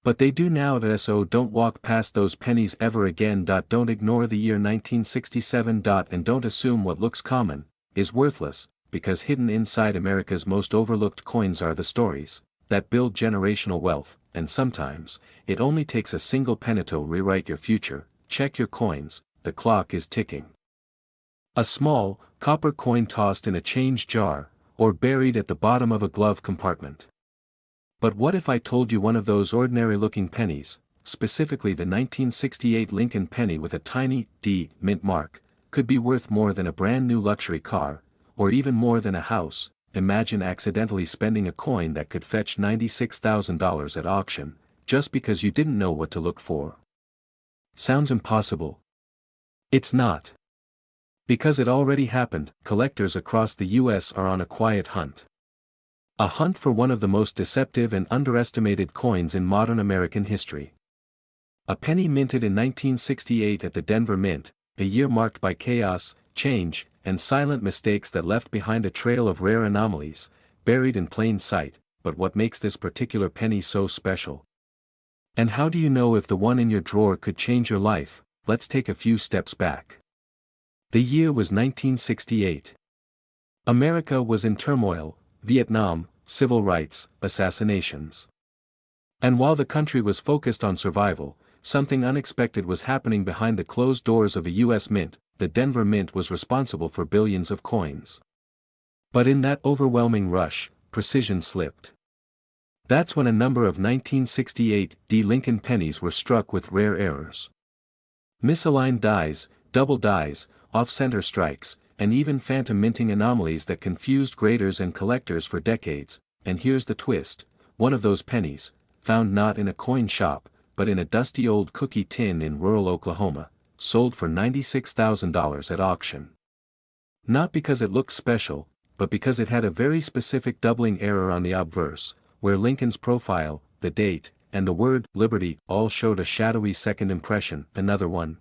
But they do now. So don't walk past those pennies ever again. Don't ignore the year 1967. And don't assume what looks common is worthless, because hidden inside America's most overlooked coins are the stories that build generational wealth, and sometimes, it only takes a single penny to rewrite your future. Check your coins, the clock is ticking. A small, copper coin tossed in a change jar, or buried at the bottom of a glove compartment. But what if I told you one of those ordinary-looking pennies, specifically the 1968 Lincoln penny with a tiny D mint mark, could be worth more than a brand new luxury car, or even more than a house. Imagine accidentally spending a coin that could fetch $96,000 at auction, just because you didn't know what to look for. Sounds impossible. It's not. Because it already happened, collectors across the US are on a quiet hunt. A hunt for one of the most deceptive and underestimated coins in modern American history. A penny minted in 1968 at the Denver Mint, a year marked by chaos, change, and silent mistakes that left behind a trail of rare anomalies, buried in plain sight. But what makes this particular penny so special? And how do you know if the one in your drawer could change your life? Let's take a few steps back. The year was 1968. America was in turmoil: Vietnam, civil rights, assassinations. And while the country was focused on survival, something unexpected was happening behind the closed doors of a US mint. The Denver Mint was responsible for billions of coins. But in that overwhelming rush, precision slipped. That's when a number of 1968 D Lincoln pennies were struck with rare errors. Misaligned dies, double dies, off-center strikes, and even phantom minting anomalies that confused graders and collectors for decades. And here's the twist: one of those pennies, found not in a coin shop, but in a dusty old cookie tin in rural Oklahoma, sold for $96,000 at auction. Not because it looked special, but because it had a very specific doubling error on the obverse, where Lincoln's profile, the date, and the word "Liberty" all showed a shadowy second impression. Another one,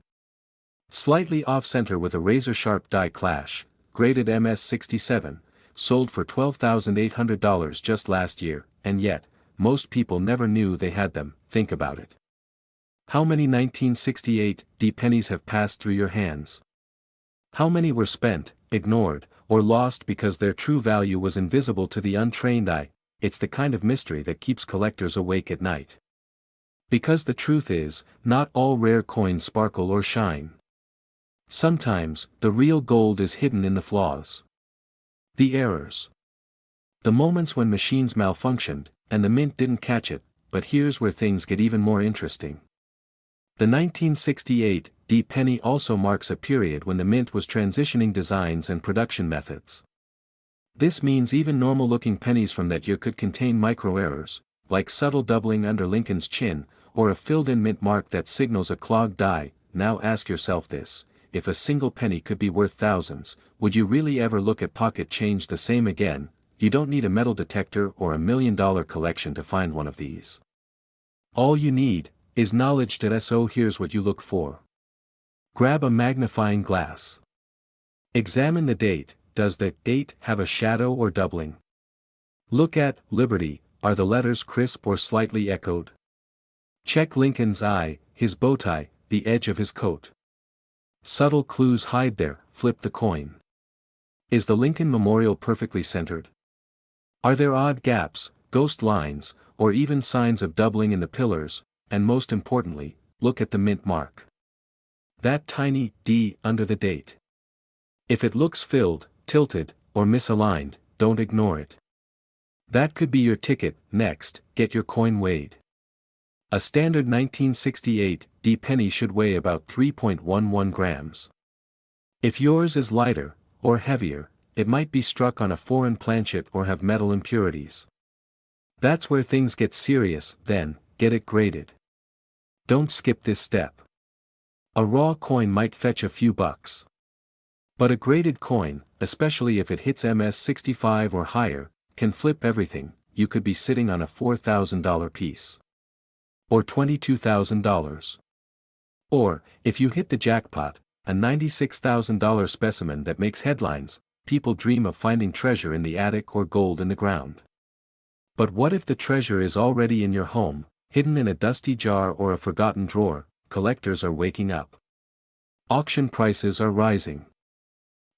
slightly off-center with a razor-sharp die clash, graded MS-67, sold for $12,800 just last year, and yet, most people never knew they had them. Think about it. How many 1968 D pennies have passed through your hands? How many were spent, ignored, or lost because their true value was invisible to the untrained eye? It's the kind of mystery that keeps collectors awake at night. Because the truth is, not all rare coins sparkle or shine. Sometimes, the real gold is hidden in the flaws. The errors. The moments when machines malfunctioned, and the mint didn't catch it. But here's where things get even more interesting. The 1968 D penny also marks a period when the mint was transitioning designs and production methods. This means even normal-looking pennies from that year could contain micro-errors, like subtle doubling under Lincoln's chin, or a filled-in mint mark that signals a clogged die. Now ask yourself this: if a single penny could be worth thousands, would you really ever look at pocket change the same again? You don't need a metal detector or a $1 million collection to find one of these. All you need is knowledge. So here's what you look for. Grab a magnifying glass. Examine the date. Does the date have a shadow or doubling? Look at Liberty. Are the letters crisp or slightly echoed? Check Lincoln's eye, his bow tie, the edge of his coat. Subtle clues hide there. Flip the coin. Is the Lincoln Memorial perfectly centered? Are there odd gaps, ghost lines, or even signs of doubling in the pillars? And most importantly, look at the mint mark. That tiny D under the date. If it looks filled, tilted, or misaligned, don't ignore it. That could be your ticket. Next, get your coin weighed. A standard 1968 D penny should weigh about 3.11 grams. If yours is lighter, or heavier, it might be struck on a foreign planchet or have metal impurities. That's where things get serious. Then, get it graded. Don't skip this step. A raw coin might fetch a few bucks. But a graded coin, especially if it hits MS-65 or higher, can flip everything. You could be sitting on a $4,000 piece. Or $22,000. Or, if you hit the jackpot, a $96,000 specimen that makes headlines. People dream of finding treasure in the attic or gold in the ground. But what if the treasure is already in your home, hidden in a dusty jar or a forgotten drawer? Collectors are waking up. Auction prices are rising.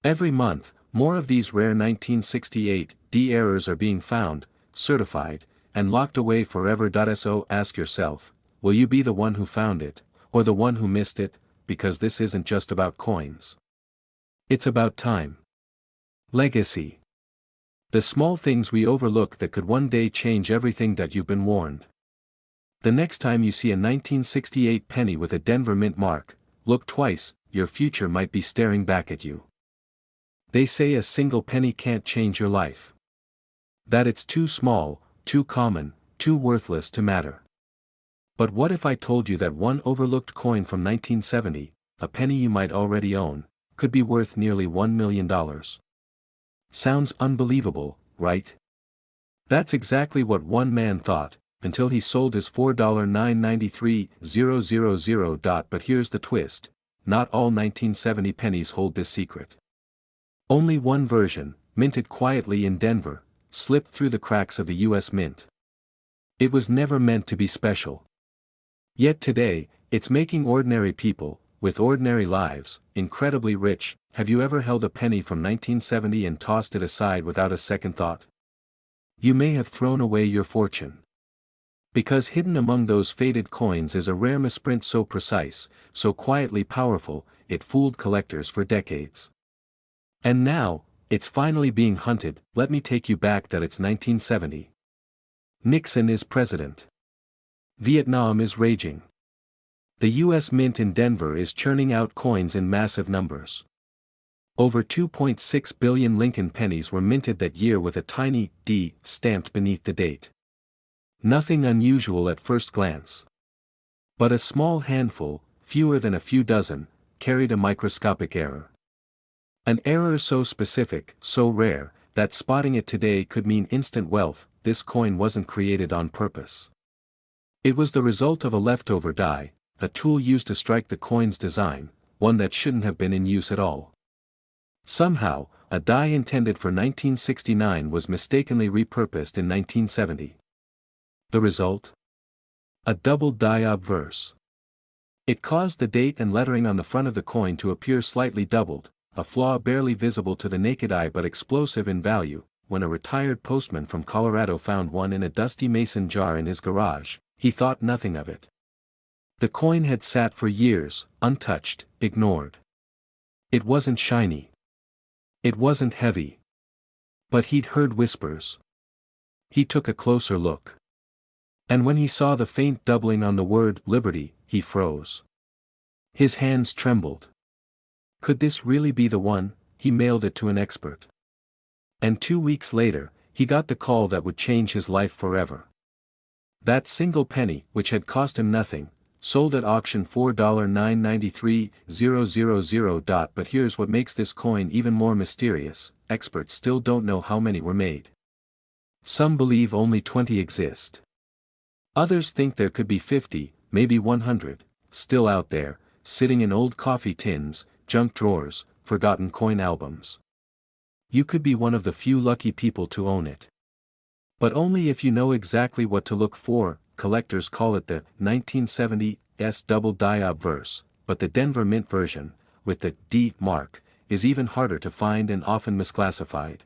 Every month, more of these rare 1968 D errors are being found, certified, and locked away forever. So ask yourself, will you be the one who found it, or the one who missed it? Because this isn't just about coins. It's about time. Legacy. The small things we overlook that could one day change everything. That you've been warned. The next time you see a 1968 penny with a Denver Mint mark, look twice, your future might be staring back at you. They say a single penny can't change your life. That it's too small, too common, too worthless to matter. But what if I told you that one overlooked coin from 1970, a penny you might already own, could be worth nearly $1 million? Sounds unbelievable, right? That's exactly what one man thought, until he sold his $4,993,000. But here's the twist: not all 1970 pennies hold this secret. Only one version, minted quietly in Denver, slipped through the cracks of the US Mint. It was never meant to be special. Yet today, it's making ordinary people, with ordinary lives, incredibly rich. Have you ever held a penny from 1970 and tossed it aside without a second thought? You may have thrown away your fortune. Because hidden among those faded coins is a rare misprint so precise, so quietly powerful, it fooled collectors for decades. And now, it's finally being hunted. Let me take you back that it's 1970. Nixon is president. Vietnam is raging. The US Mint in Denver is churning out coins in massive numbers. Over 2.6 billion Lincoln pennies were minted that year with a tiny D stamped beneath the date. Nothing unusual at first glance. But a small handful, fewer than a few dozen, carried a microscopic error. An error so specific, so rare, that spotting it today could mean instant wealth. This coin wasn't created on purpose. It was the result of a leftover die, a tool used to strike the coin's design, one that shouldn't have been in use at all. Somehow, a die intended for 1969 was mistakenly repurposed in 1970. The result? A double die obverse. It caused the date and lettering on the front of the coin to appear slightly doubled, a flaw barely visible to the naked eye but explosive in value. When a retired postman from Colorado found one in a dusty mason jar in his garage, he thought nothing of it. The coin had sat for years, untouched, ignored. It wasn't shiny. It wasn't heavy. But he'd heard whispers. He took a closer look. And when he saw the faint doubling on the word liberty, he froze. His hands trembled. Could this really be the one? He mailed it to an expert. And 2 weeks later, he got the call that would change his life forever. That single penny, which had cost him nothing, sold at auction $4,993,000. But here's what makes this coin even more mysterious: experts still don't know how many were made. Some believe only 20 exist. Others think there could be 50, maybe 100, still out there, sitting in old coffee tins, junk drawers, forgotten coin albums. You could be one of the few lucky people to own it. But only if you know exactly what to look for. Collectors call it the 1970s double die obverse, but the Denver Mint version, with the D mark, is even harder to find and often misclassified.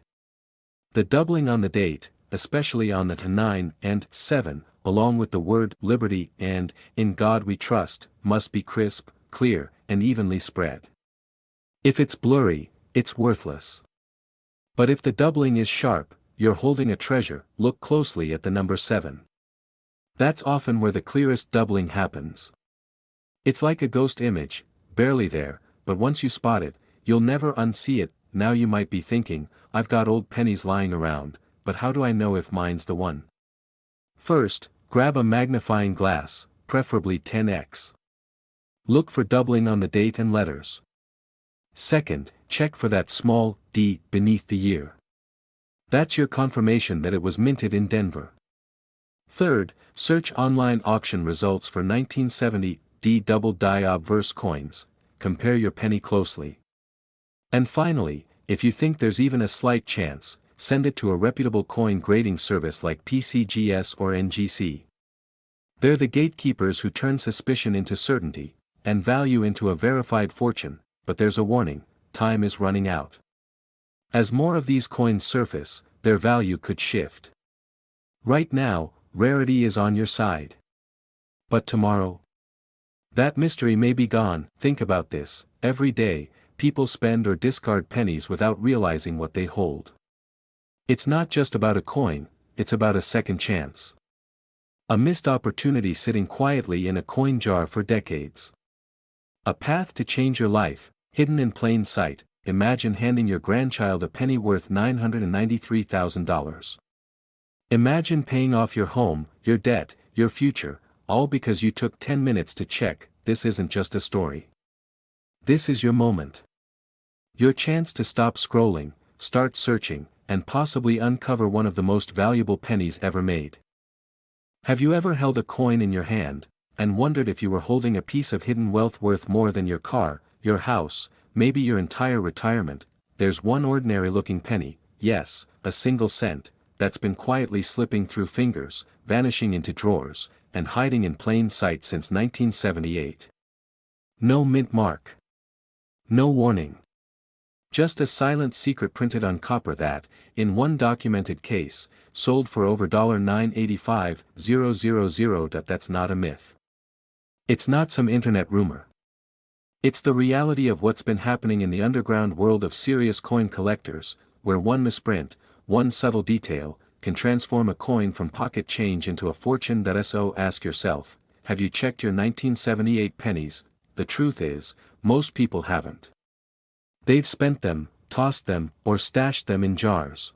The doubling on the date, especially on the 9 and 7, along with the word liberty and in God we trust, must be crisp, clear, and evenly spread. If it's blurry, it's worthless. But if the doubling is sharp, you're holding a treasure. Look closely at the number 7. That's often where the clearest doubling happens. It's like a ghost image, barely there, but once you spot it, you'll never unsee it. Now you might be thinking, I've got old pennies lying around, but how do I know if mine's the one? First, grab a magnifying glass, preferably 10x. Look for doubling on the date and letters. Second, check for that small D beneath the year. That's your confirmation that it was minted in Denver. Third, search online auction results for 1970 D double die obverse coins. Compare your penny closely. And finally, if you think there's even a slight chance, send it to a reputable coin grading service like PCGS or NGC. They're the gatekeepers who turn suspicion into certainty, and value into a verified fortune. But there's a warning: time is running out. As more of these coins surface, their value could shift. Right now, rarity is on your side. But tomorrow? That mystery may be gone. Think about this: every day, people spend or discard pennies without realizing what they hold. It's not just about a coin, it's about a second chance. A missed opportunity sitting quietly in a coin jar for decades. A path to change your life, hidden in plain sight. Imagine handing your grandchild a penny worth $993,000. Imagine paying off your home, your debt, your future, all because you took 10 minutes to check. This isn't just a story. This is your moment. Your chance to stop scrolling, start searching, and possibly uncover one of the most valuable pennies ever made. Have you ever held a coin in your hand, and wondered if you were holding a piece of hidden wealth worth more than your car, your house, maybe your entire retirement? There's one ordinary-looking penny, yes, a single cent, that's been quietly slipping through fingers, vanishing into drawers, and hiding in plain sight since 1978. No mint mark. No warning. Just a silent secret printed on copper that, in one documented case, sold for over $985,000. That's not a myth. It's not some internet rumor. It's the reality of what's been happening in the underground world of serious coin collectors, where one misprint, one subtle detail, can transform a coin from pocket change into a fortune. So ask yourself, have you checked your 1978 pennies? The truth is, most people haven't. They've spent them, tossed them, or stashed them in jars.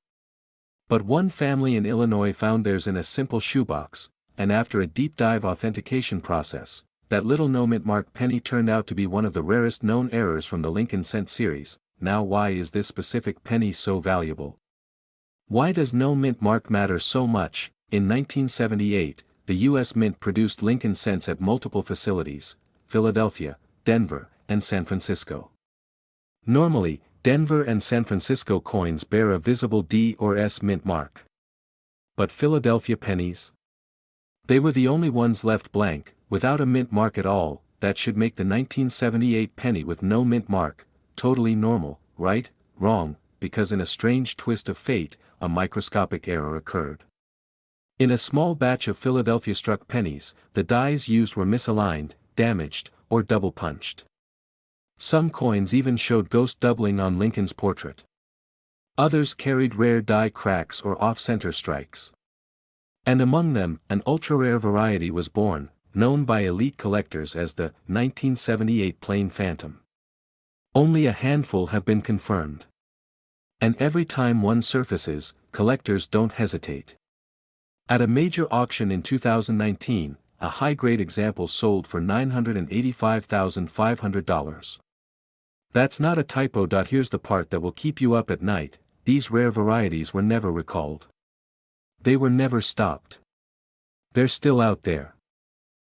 But one family in Illinois found theirs in a simple shoebox, and after a deep dive authentication process, that little no mint mark penny turned out to be one of the rarest known errors from the Lincoln Cent series. Now, why is this specific penny so valuable? Why does no mint mark matter so much? In 1978, the U.S. Mint produced Lincoln Cents at multiple facilities: Philadelphia, Denver, and San Francisco. Normally, Denver and San Francisco coins bear a visible D or S mint mark. But Philadelphia pennies? They were the only ones left blank, without a mint mark at all. That should make the 1978 penny with no mint mark totally normal, right? Wrong, because in a strange twist of fate, a microscopic error occurred. In a small batch of Philadelphia-struck pennies, the dies used were misaligned, damaged, or double-punched. Some coins even showed ghost doubling on Lincoln's portrait. Others carried rare die cracks or off-center strikes. And among them, an ultra-rare variety was born, known by elite collectors as the 1978 Plain Phantom. Only a handful have been confirmed. And every time one surfaces, collectors don't hesitate. At a major auction in 2019, a high-grade example sold for $985,500. That's not a typo. Here's the part that will keep you up at night: these rare varieties were never recalled. They were never stopped. They're still out there.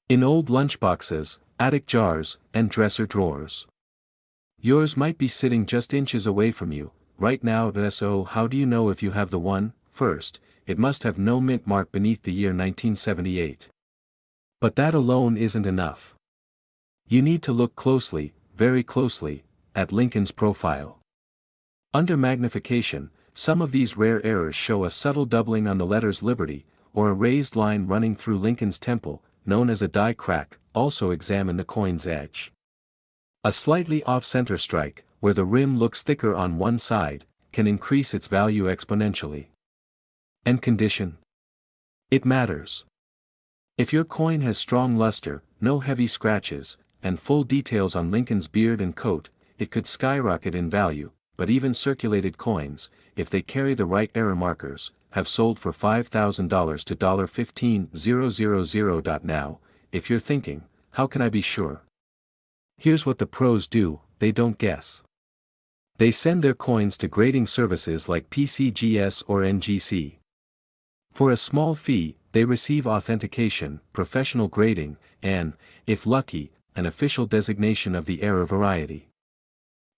In old lunchboxes, attic jars, and dresser drawers. Yours might be sitting just inches away from you, right now. So how do you know if you have the one? First, it must have no mint mark beneath the year 1978. But that alone isn't enough. You need to look closely, very closely, at Lincoln's profile. Under magnification, some of these rare errors show a subtle doubling on the letters Liberty, or a raised line running through Lincoln's temple, known as a die crack. Also examine the coin's edge. A slightly off-center strike, where the rim looks thicker on one side, can increase its value exponentially. And condition? It matters. If your coin has strong luster, no heavy scratches, and full details on Lincoln's beard and coat, it could skyrocket in value. But even circulated coins, if they carry the right error markers, have sold for $5,000 to $15,000. Now, if you're thinking, how can I be sure? Here's what the pros do: they don't guess. They send their coins to grading services like PCGS or NGC. For a small fee, they receive authentication, professional grading, and, if lucky, an official designation of the error variety.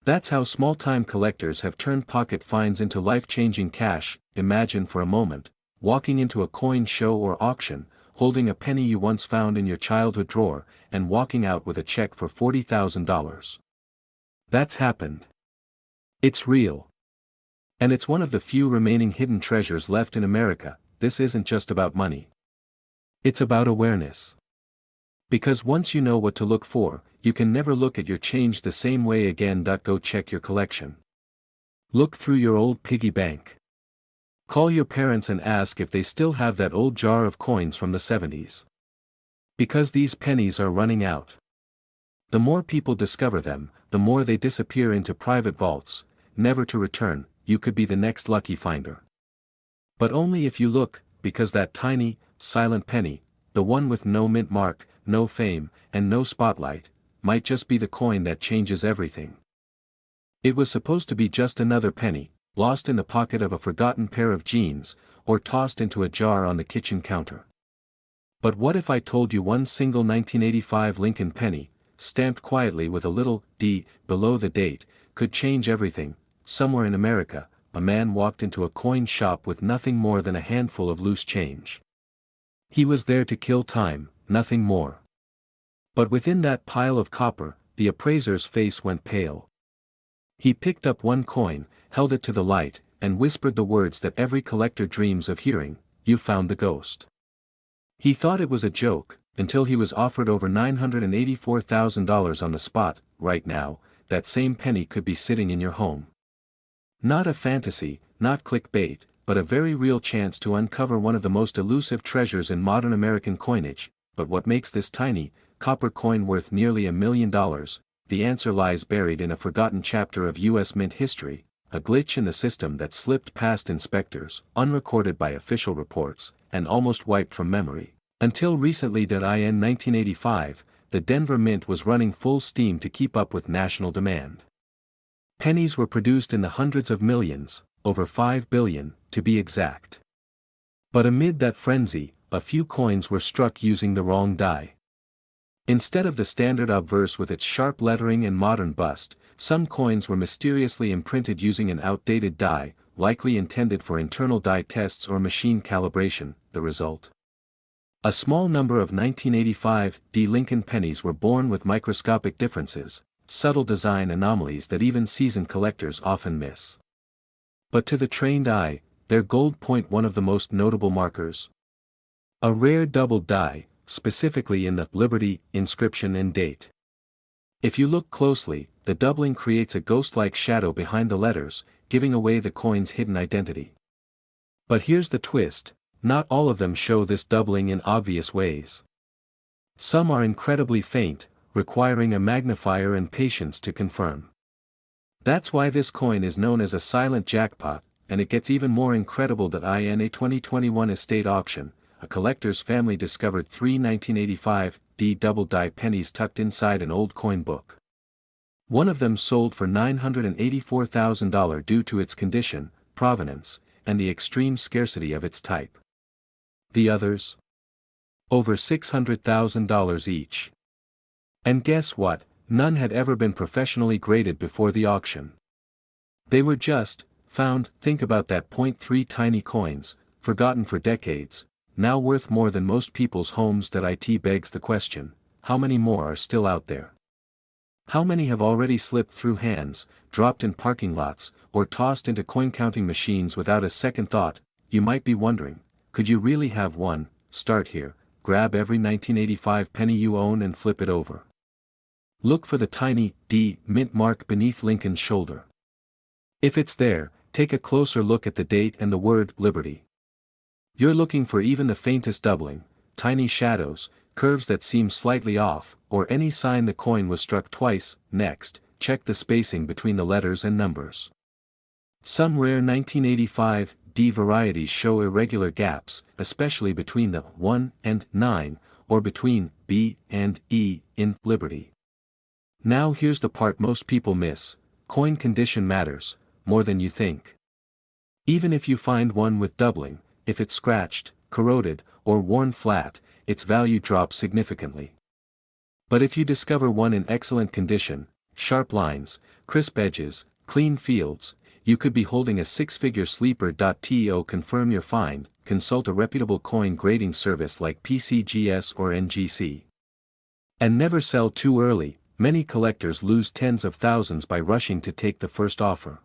That's how small-time collectors have turned pocket finds into life-changing cash. Imagine for a moment, walking into a coin show or auction, holding a penny you once found in your childhood drawer, and walking out with a check for $40,000. That's happened. It's real. And it's one of the few remaining hidden treasures left in America. This isn't just about money. It's about awareness. Because once you know what to look for, you can never look at your change the same way again. Go check your collection. Look through your old piggy bank. Call your parents and ask if they still have that old jar of coins from the 70s. Because these pennies are running out. The more people discover them, the more they disappear into private vaults, never to return. You could be the next lucky finder. But only if you look, because that tiny, silent penny, the one with no mint mark, no fame, and no spotlight, might just be the coin that changes everything. It was supposed to be just another penny, lost in the pocket of a forgotten pair of jeans, or tossed into a jar on the kitchen counter. But what if I told you one single 1985 Lincoln penny, stamped quietly with a little D below the date, could change everything? Somewhere in America, a man walked into a coin shop with nothing more than a handful of loose change. He was there to kill time, nothing more. But within that pile of copper, the appraiser's face went pale. He picked up one coin, held it to the light, and whispered the words that every collector dreams of hearing: "You found the ghost." He thought it was a joke, until he was offered over $984,000 on the spot. Right now, that same penny could be sitting in your home. Not a fantasy, not clickbait, but a very real chance to uncover one of the most elusive treasures in modern American coinage. But what makes this tiny, copper coin worth nearly $1 million? The answer lies buried in a forgotten chapter of U.S. Mint history, a glitch in the system that slipped past inspectors, unrecorded by official reports, and almost wiped from memory. Until recently. In 1985, the Denver Mint was running full steam to keep up with national demand. Pennies were produced in the hundreds of millions, over 5 billion, to be exact. But amid that frenzy, a few coins were struck using the wrong die. Instead of the standard obverse with its sharp lettering and modern bust, some coins were mysteriously imprinted using an outdated die, likely intended for internal die tests or machine calibration. The result? A small number of 1985 D Lincoln pennies were born with microscopic differences, subtle design anomalies that even seasoned collectors often miss. But to the trained eye, their gold point one of the most notable markers. A rare doubled die, specifically in the Liberty inscription and date. If you look closely, the doubling creates a ghost-like shadow behind the letters, giving away the coin's hidden identity. But here's the twist: not all of them show this doubling in obvious ways. Some are incredibly faint, requiring a magnifier and patience to confirm. That's why this coin is known as a silent jackpot, and it gets even more incredible that in a 2021 estate auction, a collector's family discovered 3 1985 D double-die pennies tucked inside an old coin book. One of them sold for $984,000 due to its condition, provenance, and the extreme scarcity of its type. The others? Over $600,000 each. And guess what? None had ever been professionally graded before the auction. They were just found. Think about that. 0.3 tiny coins, forgotten for decades, now worth more than most people's homes. It begs the question: how many more are still out there? How many have already slipped through hands, dropped in parking lots, or tossed into coin-counting machines without a second thought? You might be wondering, could you really have one? Start here, grab every 1985 penny you own and flip it over. Look for the tiny D mint mark beneath Lincoln's shoulder. If it's there, take a closer look at the date and the word Liberty. You're looking for even the faintest doubling, tiny shadows, curves that seem slightly off, or any sign the coin was struck twice. Next, check the spacing between the letters and numbers. Some rare 1985 D varieties show irregular gaps, especially between the 1 and 9, or between B and E in Liberty. Now here's the part most people miss: coin condition matters, more than you think. Even if you find one with doubling, if it's scratched, corroded, or worn flat, its value drops significantly. But if you discover one in excellent condition, sharp lines, crisp edges, clean fields, you could be holding a six-figure sleeper. To confirm your find, consult a reputable coin grading service like PCGS or NGC. And never sell too early. Many collectors lose tens of thousands by rushing to take the first offer.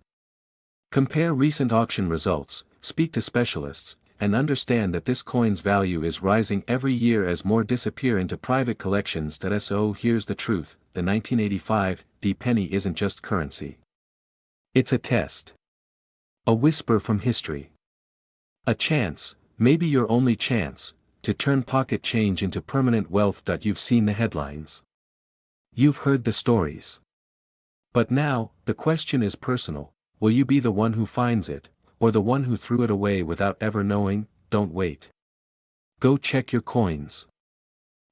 Compare recent auction results, speak to specialists, and understand that this coin's value is rising every year as more disappear into private collections. So here's the truth: the 1985 D penny isn't just currency. It's a test. A whisper from history. A chance, maybe your only chance, to turn pocket change into permanent wealth. You've seen the headlines. You've heard the stories. But now, the question is personal: will you be the one who finds it, or the one who threw it away without ever knowing? Don't wait. Go check your coins.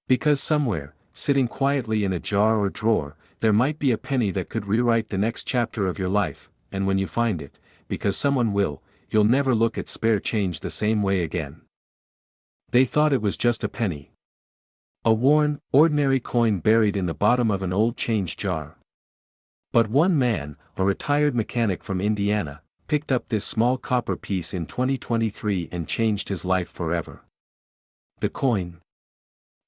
Because somewhere, sitting quietly in a jar or drawer, there might be a penny that could rewrite the next chapter of your life, and when you find it, because someone will, you'll never look at spare change the same way again. They thought it was just a penny. A worn, ordinary coin buried in the bottom of an old change jar. But one man, a retired mechanic from Indiana, picked up this small copper piece in 2023 and changed his life forever. The coin.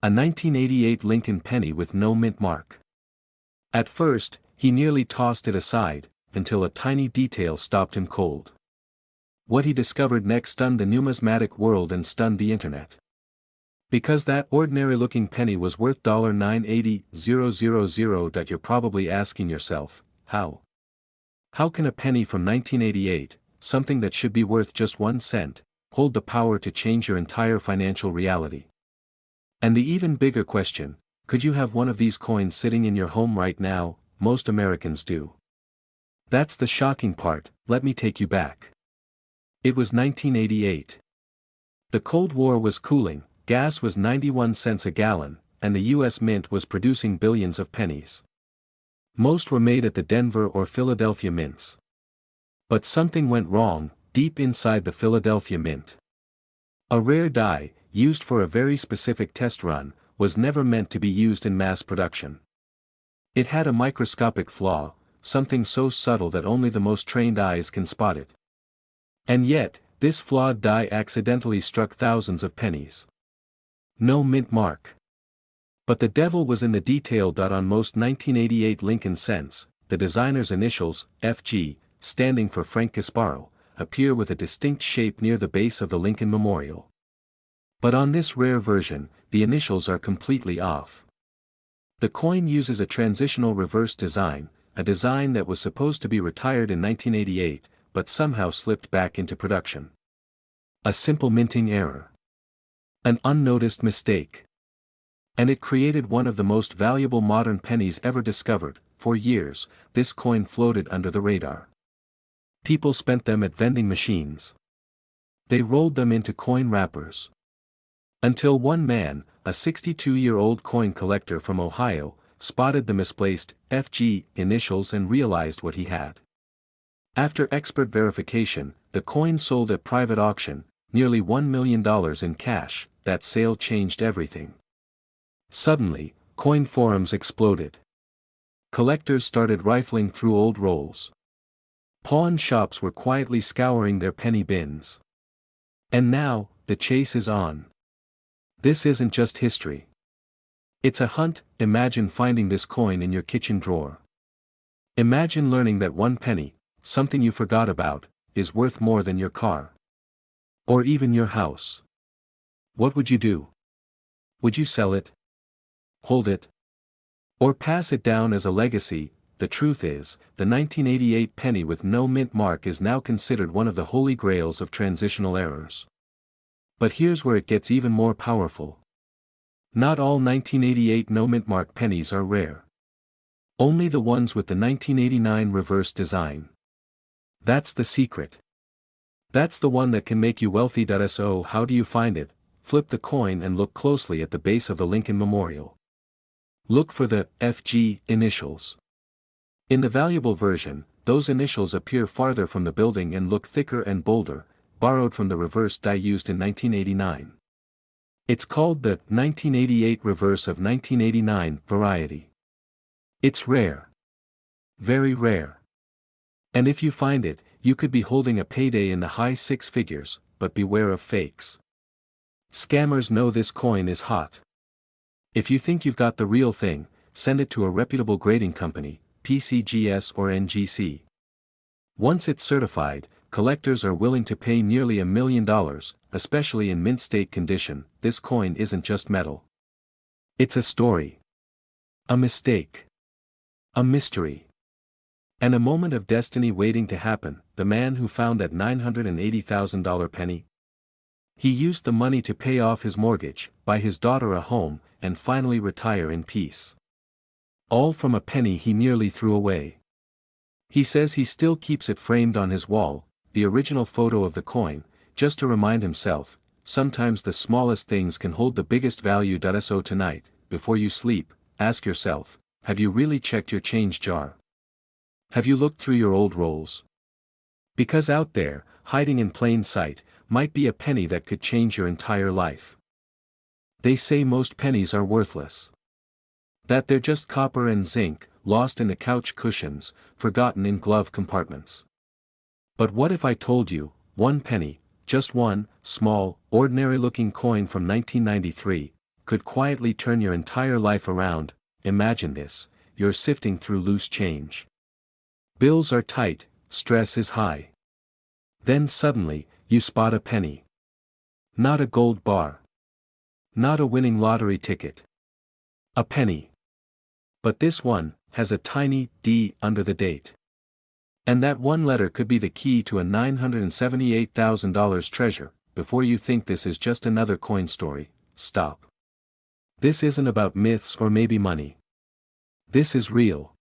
A 1988 Lincoln penny with no mint mark. At first, he nearly tossed it aside, until a tiny detail stopped him cold. What he discovered next stunned the numismatic world and stunned the internet. Because that ordinary-looking penny was worth $980,000. You're probably asking yourself, how? How can a penny from 1988, something that should be worth just 1 cent, hold the power to change your entire financial reality? And the even bigger question: could you have one of these coins sitting in your home right now? Most Americans do. That's the shocking part. Let me take you back. It was 1988. The Cold War was cooling, gas was 91 cents a gallon, and the US Mint was producing billions of pennies. Most were made at the Denver or Philadelphia mints. But something went wrong, deep inside the Philadelphia Mint. A rare die, used for a very specific test run, was never meant to be used in mass production. It had a microscopic flaw, something so subtle that only the most trained eyes can spot it. And yet, this flawed die accidentally struck thousands of pennies. No mint mark. But the devil was in the detail. On most 1988 Lincoln cents, the designer's initials, FG, standing for Frank Gasparo, appear with a distinct shape near the base of the Lincoln Memorial. But on this rare version, the initials are completely off. The coin uses a transitional reverse design, a design that was supposed to be retired in 1988, but somehow slipped back into production. A simple minting error. An unnoticed mistake. And it created one of the most valuable modern pennies ever discovered. For years, this coin floated under the radar. People spent them at vending machines. They rolled them into coin wrappers. Until one man, a 62-year-old coin collector from Ohio, spotted the misplaced FG initials and realized what he had. After expert verification, the coin sold at private auction, nearly $1 million in cash. That sale changed everything. Suddenly, coin forums exploded. Collectors started rifling through old rolls. Pawn shops were quietly scouring their penny bins. And now, the chase is on. This isn't just history. It's a hunt. Imagine finding this coin in your kitchen drawer. Imagine learning that one penny, something you forgot about, is worth more than your car. Or even your house. What would you do? Would you sell it? Hold it? Or pass it down as a legacy? The truth is, the 1988 penny with no mint mark is now considered one of the holy grails of transitional errors. But here's where it gets even more powerful. Not all 1988 no mint mark pennies are rare. Only the ones with the 1989 reverse design. That's the secret. That's the one that can make you wealthy. So how do you find it? Flip the coin and look closely at the base of the Lincoln Memorial. Look for the FG initials. In the valuable version, those initials appear farther from the building and look thicker and bolder, borrowed from the reverse die used in 1989. It's called the 1988 reverse of 1989 variety. It's rare. Very rare. And if you find it, you could be holding a payday in the high six figures, but beware of fakes. Scammers know this coin is hot. If you think you've got the real thing, send it to a reputable grading company, PCGS or NGC. Once it's certified, collectors are willing to pay nearly $1 million, especially in mint state condition. This coin isn't just metal. It's a story. A mistake. A mystery. And a moment of destiny waiting to happen. The man who found that $980,000 penny, He used the money to pay off his mortgage, buy his daughter a home, and finally retire in peace. All from a penny he nearly threw away. He says he still keeps it framed on his wall, the original photo of the coin, just to remind himself, sometimes the smallest things can hold the biggest value. So tonight, before you sleep, ask yourself, have you really checked your change jar? Have you looked through your old rolls? Because out there, hiding in plain sight, might be a penny that could change your entire life. They say most pennies are worthless. That they're just copper and zinc, lost in the couch cushions, forgotten in glove compartments. But what if I told you, one penny, just one, small, ordinary-looking coin from 1993, could quietly turn your entire life around? Imagine this, you're sifting through loose change. Bills are tight, stress is high. Then suddenly, you spot a penny. Not a gold bar. Not a winning lottery ticket. A penny. But this one has a tiny D under the date. And that one letter could be the key to a $978,000 treasure. Before you think this is just another coin story, stop. This isn't about myths or maybe money. This is real.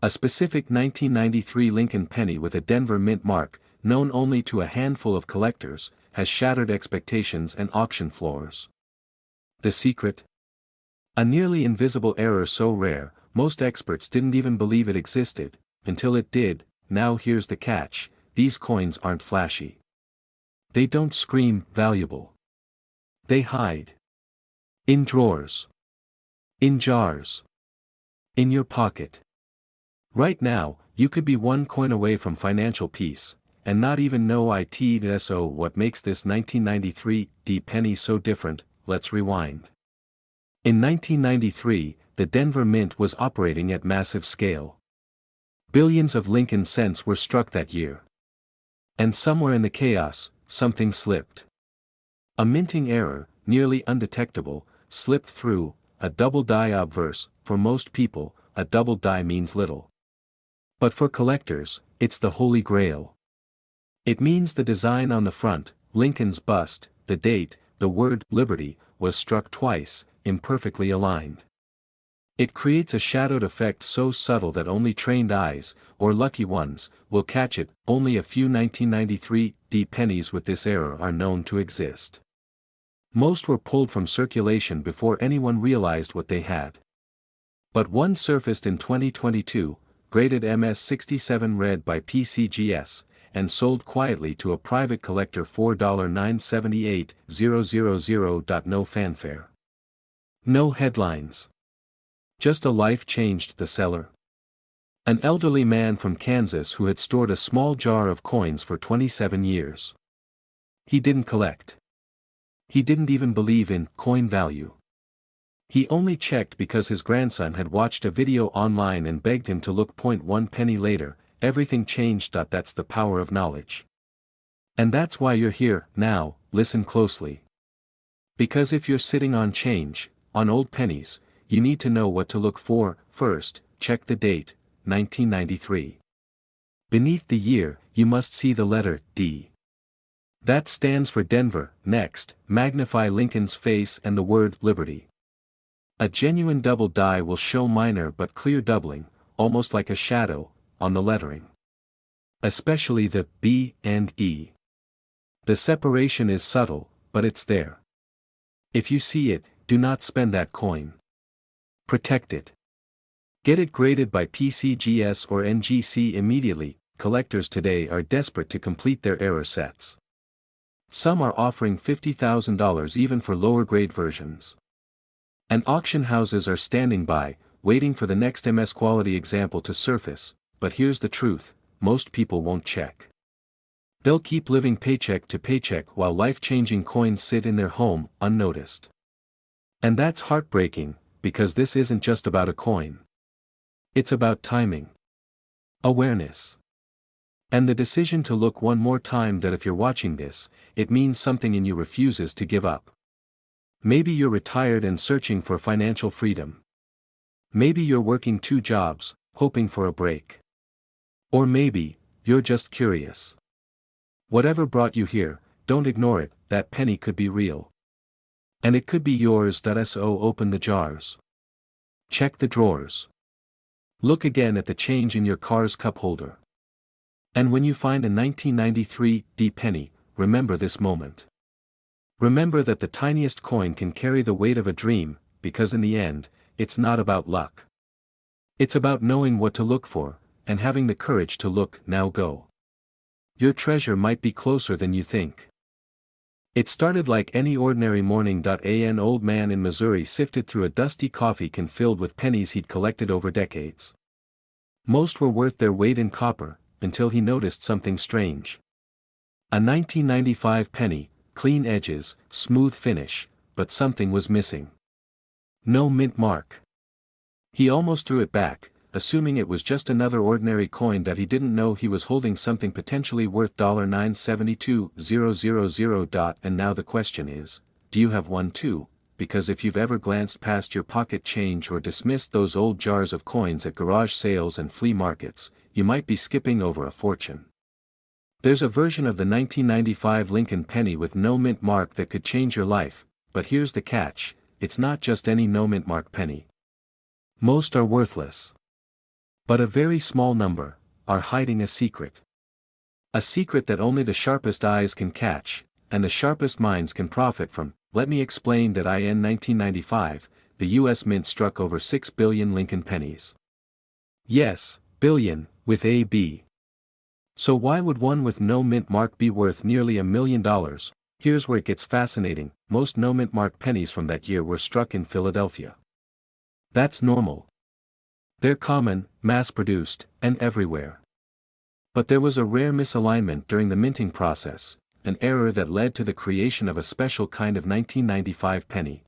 A specific 1993 Lincoln penny with a Denver mint mark, known only to a handful of collectors, has shattered expectations and auction floors. The secret? A nearly invisible error so rare, most experts didn't even believe it existed, until it did. Now here's the catch, these coins aren't flashy. They don't scream valuable. They hide. In drawers. In jars. In your pocket. Right now, you could be one coin away from financial peace, and not even know it. So what makes this 1993 D penny so different? Let's rewind. In 1993, the Denver Mint was operating at massive scale. Billions of Lincoln cents were struck that year. And somewhere in the chaos, something slipped. A minting error, nearly undetectable, slipped through, a double die obverse. For most people, a double die means little. But for collectors, it's the holy grail. It means the design on the front, Lincoln's bust, the date, the word liberty, was struck twice, imperfectly aligned. It creates a shadowed effect so subtle that only trained eyes, or lucky ones, will catch it. Only a few 1993 D pennies with this error are known to exist. Most were pulled from circulation before anyone realized what they had. But one surfaced in 2022, graded MS67 red by PCGS, and sold quietly to a private collector for $978,000. No fanfare. No headlines. Just a life changed. The seller. An elderly man from Kansas who had stored a small jar of coins for 27 years. He didn't collect. He didn't even believe in coin value. He only checked because his grandson had watched a video online and begged him to look. 1 penny later, everything changed. That's the power of knowledge. And that's why you're here. Now, listen closely. Because if you're sitting on change, on old pennies, you need to know what to look for. First, check the date, 1993. Beneath the year, you must see the letter D. That stands for Denver. Next, magnify Lincoln's face and the word liberty. A genuine double die will show minor but clear doubling, almost like a shadow, on the lettering. Especially the B and E. The separation is subtle, but it's there. If you see it, do not spend that coin. Protect it. Get it graded by PCGS or NGC immediately. Collectors today are desperate to complete their error sets. Some are offering $50,000 even for lower grade versions. And auction houses are standing by, waiting for the next MS quality example to surface. But here's the truth, most people won't check. They'll keep living paycheck to paycheck while life-changing coins sit in their home, unnoticed. And that's heartbreaking, because this isn't just about a coin. It's about timing. Awareness. And the decision to look one more time. That if you're watching this, it means something in you refuses to give up. Maybe you're retired and searching for financial freedom. Maybe you're working 2 jobs, hoping for a break. Or maybe, you're just curious. Whatever brought you here, don't ignore it, that penny could be real. And it could be yours. So open the jars. Check the drawers. Look again at the change in your car's cup holder. And when you find a 1993 penny, remember this moment. Remember that the tiniest coin can carry the weight of a dream, because in the end, it's not about luck. It's about knowing what to look for, and having the courage to look. Now go. Your treasure might be closer than you think. It started like any ordinary morning. An old man in Missouri sifted through a dusty coffee can filled with pennies he'd collected over decades. Most were worth their weight in copper, until he noticed something strange. A 1995 penny, clean edges, smooth finish, but something was missing. No mint mark. He almost threw it back, assuming it was just another ordinary coin. He didn't know he was holding something potentially worth $972,000. And now the question is, do you have one too? Because if you've ever glanced past your pocket change or dismissed those old jars of coins at garage sales and flea markets, you might be skipping over a fortune. There's a version of the 1995 Lincoln penny with no mint mark that could change your life, but here's the catch, it's not just any no mint mark penny. Most are worthless. But a very small number are hiding a secret. A secret that only the sharpest eyes can catch, and the sharpest minds can profit from. Let me explain that in 1995, the US Mint struck over 6 billion Lincoln pennies. Yes, billion, with a B. So why would one with no mint mark be worth nearly $1 million? Here's where it gets fascinating. Most no mint mark pennies from that year were struck in Philadelphia. That's normal. They're common, mass-produced, and everywhere. But there was a rare misalignment during the minting process, an error that led to the creation of a special kind of 1995 penny.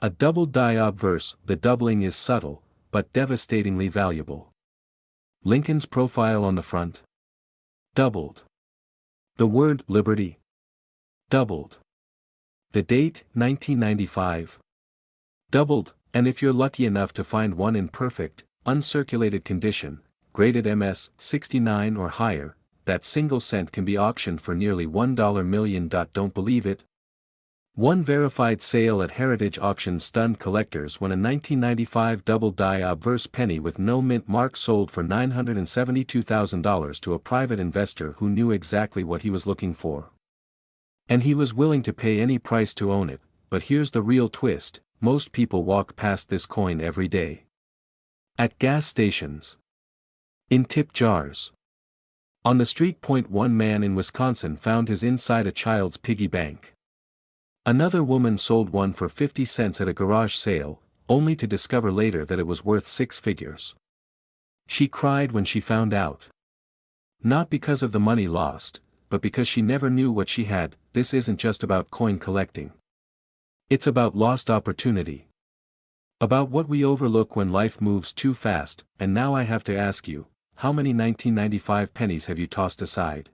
A doubled die obverse. The doubling is subtle, but devastatingly valuable. Lincoln's profile on the front. Doubled. The word liberty. Doubled. The date, 1995. Doubled, and if you're lucky enough to find one in perfect, uncirculated condition, graded MS 69 or higher, that single cent can be auctioned for nearly $1 million. Don't believe it? One verified sale at Heritage Auctions stunned collectors when a 1995 double die obverse penny with no mint mark sold for $972,000 to a private investor who knew exactly what he was looking for. And he was willing to pay any price to own it, but here's the real twist, most people walk past this coin every day. At gas stations. In tip jars. On the street. One man in Wisconsin found his inside a child's piggy bank. Another woman sold one for 50 cents at a garage sale, only to discover later that it was worth 6 figures. She cried when she found out. Not because of the money lost, but because she never knew what she had. This isn't just about coin collecting. It's about lost opportunity. About what we overlook when life moves too fast. And now I have to ask you, how many 1995 pennies have you tossed aside?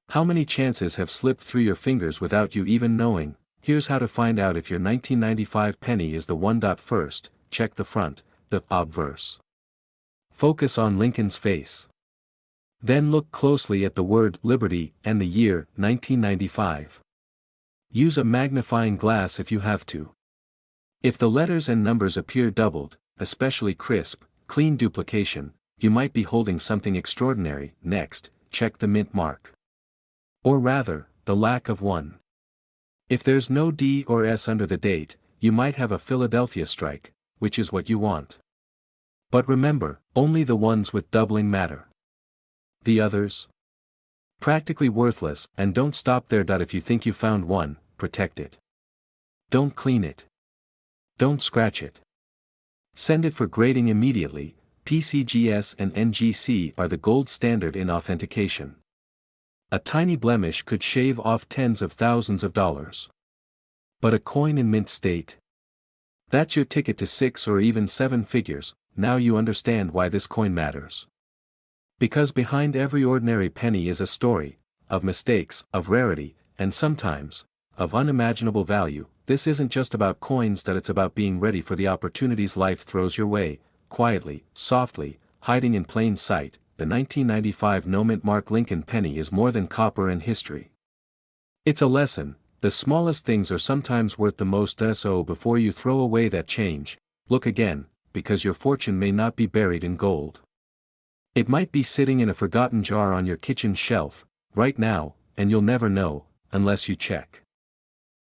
How many chances have slipped through your fingers without you even knowing? Here's how to find out if your 1995 penny is the one. First, check the front, the obverse. Focus on Lincoln's face. Then look closely at the word liberty and the year 1995. Use a magnifying glass if you have to. If the letters and numbers appear doubled, especially crisp, clean duplication, you might be holding something extraordinary. Next, check the mint mark. Or rather, the lack of one. If there's no D or S under the date, you might have a Philadelphia strike, which is what you want. But remember, only the ones with doubling matter. The others? Practically worthless. And don't stop there. If you think you found one, protect it. Don't clean it. Don't scratch it. Send it for grading immediately. PCGS and NGC are the gold standard in authentication. A tiny blemish could shave off tens of thousands of dollars. But a coin in mint state? That's your ticket to 6 or even 7 figures. Now you understand why this coin matters. Because behind every ordinary penny is a story, of mistakes, of rarity, and sometimes, of unimaginable value. This isn't just about coins. It's about being ready for the opportunities life throws your way, quietly, softly, hiding in plain sight. The 1995 no mint mark Lincoln penny is more than copper and history. It's a lesson, the smallest things are sometimes worth the most. So before you throw away that change, look again, because your fortune may not be buried in gold. It might be sitting in a forgotten jar on your kitchen shelf, right now, and you'll never know, unless you check.